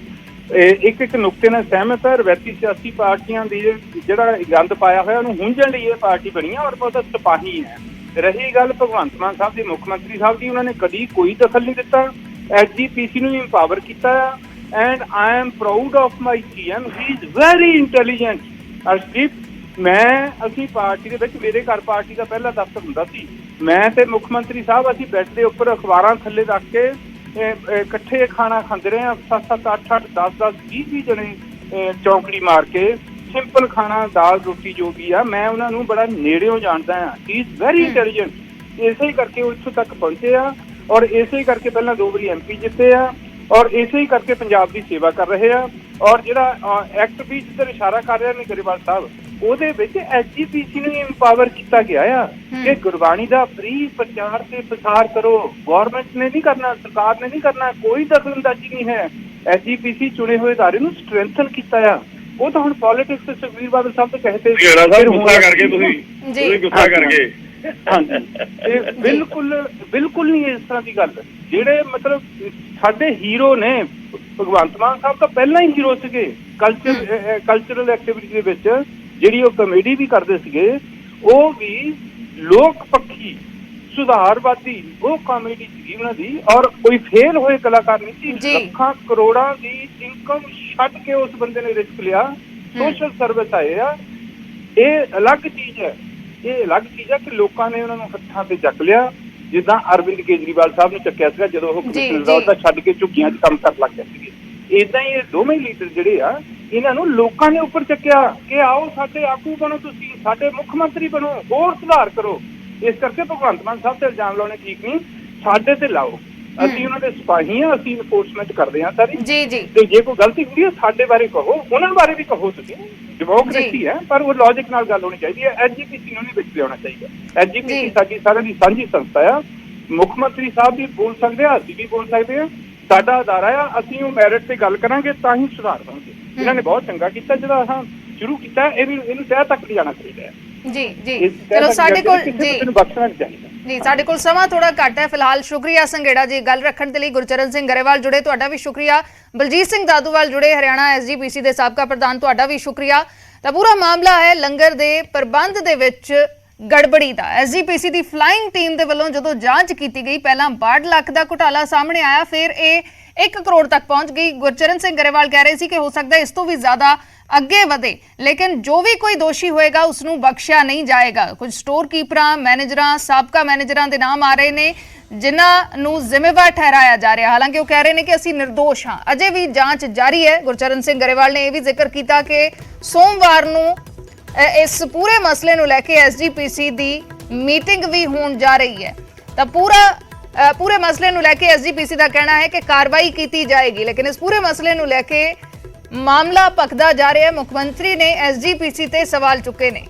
ਇੱਕ ਨੁਕਤੇ ਨਾਲ ਸਹਿਮਤ ਹੈ। ਰਵਾਇਤੀ ਸਿਆਸੀ ਪਾਰਟੀਆਂ ਦੀ ਜਿਹੜਾ ਗੰਦ ਪਾਇਆ ਹੋਇਆ ਉਹਨੂੰ ਹੁੰਝਣ ਲਈ ਇਹ ਪਾਰਟੀ ਬਣੀ ਹੈ ਔਰ ਬਹੁਤ ਸਿਪਾਹੀ ਹੈ। ਰਹੀ ਗੱਲ ਭਗਵੰਤ ਮਾਨ ਸਾਹਿਬ ਦੀ, ਮੁੱਖ ਮੰਤਰੀ ਸਾਹਿਬ ਦੀ, ਉਹਨਾਂ ਨੇ ਕਦੀ ਕੋਈ ਦਖਲ ਨਹੀਂ ਦਿੱਤਾ। SGPC ਨੂੰ ਇੰਪਾਵਰ ਕੀਤਾ ਆ and I am proud of my CM, he is very intelligent. ਅਸੀਂ ਪਾਰਟੀ ਦੇ ਵਿੱਚ, ਮੇਰੇ ਘਰ ਪਾਰਟੀ ਦਾ ਪਹਿਲਾ ਦਫ਼ਤਰ ਹੁੰਦਾ ਸੀ, ਮੈਂ ਤੇ ਮੁੱਖ ਮੰਤਰੀ ਸਾਹਿਬ ਅਸੀਂ ਬੈੱਡ ਦੇ ਉੱਪਰ ਅਖਬਾਰਾਂ ਥੱਲੇ ਰੱਖ ਕੇ ਇਕੱਠੇ ਖਾਣਾ ਖਾਂਦੇ ਰਹੇ ਹਾਂ, 7-7, 8-8, 10-10, 20-20 ਜਣੇ ਚੌਂਕੜੀ ਮਾਰ ਕੇ ਸਿੰਪਲ ਖਾਣਾ, ਦਾਲ ਰੋਟੀ ਜੋ ਵੀ ਆ, ਮੈਂ ਉਹਨਾਂ ਨੂੰ ਬੜਾ ਨੇੜਿਓਂ ਜਾਣਦਾ ਹਾਂ। ਹੀ ਇਜ਼ ਵੈਰੀ ਇੰਟੈਲੀਜੈਂਟ। ਇਸੇ ਕਰਕੇ ਉਹ ਇੱਥੋਂ ਤੱਕ ਪਹੁੰਚੇ ਆ ਔਰ ਇਸੇ ਕਰਕੇ ਪਹਿਲਾਂ 2 ਵਾਰੀ MP ਜਿੱਤੇ ਆ ਔਰ ਇਸੇ ਹੀ ਕਰਕੇ ਪੰਜਾਬ ਦੀ ਸੇਵਾ ਕਰ ਰਹੇ ਆ। ਔਰ ਜਿਹੜਾ ਐਕਟ ਵੀ ਜਿੱਧਰ ਇਸ਼ਾਰਾ ਕਰ ਰਿਹਾ ਨੇ ਗਰੇਵਾਲ ਸਾਹਿਬ, ਉਹਦੇ ਵਿੱਚ SGPC ਨੂੰ ਇੰਪਾਵਰ ਕੀਤਾ ਗਿਆ ਆ ਕਿ ਗੁਰਬਾਣੀ ਦਾ ਫ੍ਰੀ ਪ੍ਰਚਾਰ ਤੇ ਪ੍ਰਸਾਰ ਕਰੋ। ਗਵਰਨਮੈਂਟ ਨੇ ਨਹੀਂ ਕਰਨਾ, ਸਰਕਾਰ ਨੇ ਨਹੀਂ ਕਰਨਾ, ਕੋਈ ਦਖਲਅੰਦਾਜ਼ੀ ਨਹੀਂ ਹੈ। SGPC ਚੁਣੇ ਹੋਏ ਅਦਾਰੇ ਨੂੰ ਸਟਰੈਂਥਨ ਕੀਤਾ ਆ। ਉਹ ਤਾਂ ਹੁਣ ਪੋਲਿਟਿਕਸ ਸੁਖਬੀਰ ਬਾਦਲ ਸਾਹਿਬ ਤੋਂ ਕਹਤੇ
ਘੇੜਾ ਸਾਹਿਬ ਗੁੱਸਾ ਕਰਕੇ ਤੁਸੀਂ ਗੁੱਸਾ ਕਰਕੇ
ਹਾਂਜੀ ਇਹ ਬਿਲਕੁਲ ਨਹੀਂ ਇਸ ਤਰ੍ਹਾਂ ਦੀ ਗੱਲ। ਜਿਹੜੇ ਮਤਲਬ ਸਾਡੇ ਹੀਰੋ ਨੇ, ਭਗਵੰਤ ਮਾਨ ਸਾਹਿਬ ਤਾਂ ਪਹਿਲਾਂ ਹੀ ਹੀਰੋ ਸੀਗੇ ਕਲਚਰਲ ਐਕਟੀਵਿਟੀ ਦੇ ਵਿੱਚ, ਜਿਹੜੀ ਉਹ ਕਮੇਡੀ ਵੀ ਕਰਦੇ ਸੀਗੇ, ਉਹ ਵੀ ਲੋਕ ਪੱਖੀ ਸੁਧਾਰਵਾਦੀ ਉਹ ਕਾਮੇਡੀ ਸੀਗੀ ਉਹਨਾਂ ਦੀ। ਔਰ ਕੋਈ ਫੇਲ ਹੋਏ ਕਲਾਕਾਰ ਨਹੀਂ ਸੀ। ਲੱਖਾਂ ਕਰੋੜਾਂ ਦੀ ਇਨਕਮ ਛੱਡ ਕੇ ਉਸ ਬੰਦੇ ਨੇ ਰਿਸਕ ਲਿਆ, ਸੋਸ਼ਲ ਸਰਵਿਸ ਆਏ ਆ। ਇਹ ਅਲੱਗ ਚੀਜ਼ ਹੈ, ਇਹ ਅਲੱਗ ਚੀਜ਼ ਹੈ ਕਿ ਲੋਕਾਂ ਨੇ ਉਹਨਾਂ ਨੂੰ ਹੱਥਾਂ ਤੇ ਚੱਕ ਲਿਆ, ਜਿੱਦਾਂ ਅਰਵਿੰਦ ਕੇਜਰੀਵਾਲ ਸਾਹਿਬ ਨੂੰ ਚੱਕਿਆ ਸੀਗਾ ਜਦੋਂ ਉਹ ਕਮਿਸ਼ਨਰ ਦਾ ਛੱਡ ਕੇ ਝੁੱਗੀਆਂ 'ਚ ਕੰਮ ਕਰਨ ਲੱਗ ਗਏ ਸੀਗੇ। ਏਦਾਂ ਹੀ ਇਹ ਦੋਵੇਂ ਲੀਡਰ ਜਿਹੜੇ ਆ, ਇਹਨਾਂ ਨੂੰ ਲੋਕਾਂ ਨੇ ਉੱਪਰ ਚੱਕਿਆ ਕਿ ਆਓ ਸਾਡੇ ਆਗੂ ਬਣੋ, ਤੁਸੀਂ ਸਾਡੇ ਮੁੱਖ ਮੰਤਰੀ ਬਣੋ, ਹੋਰ ਸੁਧਾਰ ਕਰੋ। ਇਸ ਕਰਕੇ ਭਗਵੰਤ ਮਾਨ ਸਾਹਿਬ ਤੇ ਇਲਜ਼ਾਮ ਲਾਉਣੇ ਠੀਕ ਨਹੀਂ, ਸਾਡੇ ਤੇ ਲਾਓ। ਅਸੀਂ ਉਹਨਾਂ ਦੇ ਸਿਪਾਹੀ ਹਾਂ, ਅਸੀਂ ਇਨਫੋਰਸਮੈਂਟ ਕਰਦੇ ਹਾਂ ਸਾਰੀ। ਤੇ ਜੇ ਕੋਈ ਗਲਤੀ ਹੁੰਦੀ ਹੈ ਸਾਡੇ ਬਾਰੇ ਕਹੋ, ਉਹਨਾਂ ਬਾਰੇ ਵੀ ਕਹੋ। ਤੁਸੀਂ ਡੈਮੋਕ੍ਰੇਸੀ ਹੈ, ਪਰ ਉਹ ਲੌਜਿਕ ਨਾਲ ਗੱਲ ਹੋਣੀ ਚਾਹੀਦੀ ਹੈ। ਐਜੀਪੀਸੀ ਨੂੰ ਨਹੀਂ ਵਿੱਚ ਲਿਆਉਣਾ ਚਾਹੀਦਾ। ਐਜੀਪੀਸੀ ਸਾਡੀ ਸਾਰਿਆਂ ਦੀ ਸਾਂਝੀ ਸੰਸਥਾ ਆ। ਮੁੱਖ ਮੰਤਰੀ ਸਾਹਿਬ ਵੀ ਬੋਲ ਸਕਦੇ ਆ, ਅਸੀਂ ਵੀ ਬੋਲ ਸਕਦੇ ਆ। ਸਾਡਾ ਅਦਾਰਾ ਆ, ਅਸੀਂ ਉਹ ਮੈਰਿਟ ਤੇ ਗੱਲ ਕਰਾਂਗੇ ਤਾਂ ਹੀ ਸੁਧਾਰ ਹੋਣਗੇ। ਇਹਨਾਂ ਨੇ ਬਹੁਤ ਚੰਗਾ ਕੀਤਾ ਜਿਹੜਾ ਸ਼ੁਰੂ ਕੀਤਾ, ਇਹਨੂੰ ਤਹਿ ਤੱਕ ਲਿਜਾਣਾ ਚਾਹੀਦਾ ਹੈ।
ਚਲੋ ਸਾਡੇ ਕੋਲ ਸਾਡੇ ਕੋਲ ਸਮਾਂ ਥੋੜਾ ਘੱਟ ਹੈ ਫਿਲਹਾਲ। ਸ਼ੁਕਰੀਆ ਸੰਘੇੜਾ ਜੀ ਗੱਲ ਰੱਖਣ ਦੇ ਲਈ। ਗੁਰਚਰਨ ਸਿੰਘ ਗਰੇਵਾਲ ਜੁੜੇ, ਤੁਹਾਡਾ ਵੀ ਸ਼ੁਕਰੀਆ। ਬਲਜੀਤ ਸਿੰਘ ਦਾਦੂਵਾਲ ਜੁੜੇ, ਹਰਿਆਣਾ ਐਸਜੀਪੀਸੀ ਦੇ ਸਾਬਕਾ ਪ੍ਰਧਾਨ, ਤੁਹਾਡਾ ਵੀ ਸ਼ੁਕਰੀਆ। ਤਾਂ ਪੂਰਾ ਮਾਮਲਾ ਹੈ ਲੰਗਰ ਦੇ ਪ੍ਰਬੰਧ ਦੇ ਵਿੱਚ ਗੜਬੜੀ ਦਾ। ਐਸਜੀਪੀਸੀ ਦੀ ਫਲਾਈਂਗ ਟੀਮ ਦੇ ਵੱਲੋਂ ਜਦੋਂ ਜਾਂਚ ਕੀਤੀ ਗਈ, ਪਹਿਲਾਂ 62 ਲੱਖ ਦਾ ਘੁਟਾਲਾ ਸਾਹਮਣੇ ਆਇਆ, ਫਿਰ ਇਹ 1 ਕਰੋੜ ਤੱਕ ਪਹੁੰਚ ਗਈ। ਗੁਰਚਰਨ ਸਿੰਘ ਗਰੇਵਾਲ ਕਹਿ ਰਹੇ ਸੀ ਕਿ ਹੋ ਸਕਦਾ ਇਸ ਤੋਂ ਵੀ ਜ਼ਿਆਦਾ ਅੱਗੇ ਵਧੇ, ਲੇਕਿਨ ਜੋ ਵੀ ਕੋਈ ਦੋਸ਼ੀ ਹੋਏਗਾ ਉਸ ਨੂੰ ਬਖਸ਼ਿਆ ਨਹੀਂ ਜਾਏਗਾ। ਕੁਝ ਸਟੋਰ ਕੀਪਰਾਂ, ਮੈਨੇਜਰਾਂ, ਸਾਬਕਾ ਮੈਨੇਜਰਾਂ ਦੇ ਨਾਮ ਆ ਰਹੇ ਨੇ ਜਿਨ੍ਹਾਂ ਨੂੰ ਜ਼ਿੰਮੇਵਾਰ ਠਹਿਰਾਇਆ ਜਾ ਰਿਹਾ। ਹਾਲਾਂਕਿ ਉਹ ਕਹਿ ਰਹੇ ਨੇ ਕਿ ਅਸੀਂ ਨਿਰਦੋਸ਼ ਹਾਂ, ਅਜੇ ਵੀ ਜਾਂਚ ਜਾਰੀ ਹੈ। ਗੁਰਚਰਨ ਸਿੰਘ ਗਰੇਵਾਲ ਨੇ ਇਹ ਵੀ ਜ਼ਿਕਰ ਕੀਤਾ ਕਿ ਸੋਮਵਾਰ ਨੂੰ ਇਸ ਪੂਰੇ ਮਸਲੇ ਨੂੰ ਲੈ ਕੇ ਐਸਜੀਪੀਸੀ ਦੀ ਮੀਟਿੰਗ ਵੀ ਹੋਣ ਜਾ ਰਹੀ ਹੈ। ਤਾਂ ਪੂਰੇ ਮਸਲੇ ਨੂੰ ਲੈ ਕੇ ਐਸਜੀਪੀਸੀ ਦਾ ਕਹਿਣਾ ਹੈ ਕਿ ਕਾਰਵਾਈ ਕੀਤੀ ਜਾਏਗੀ, ਲੇਕਿਨ ਇਸ ਪੂਰੇ ਮਸਲੇ ਨੂੰ ਲੈ ਕੇ ਮਾਮਲਾ ਭਖਦਾ ਜਾ ਰਿਹਾ ਹੈ। ਮੁੱਖ ਮੰਤਰੀ ਨੇ ਐਸਜੀਪੀਸੀ ਤੇ ਸਵਾਲ ਚੁੱਕੇ ਨੇ।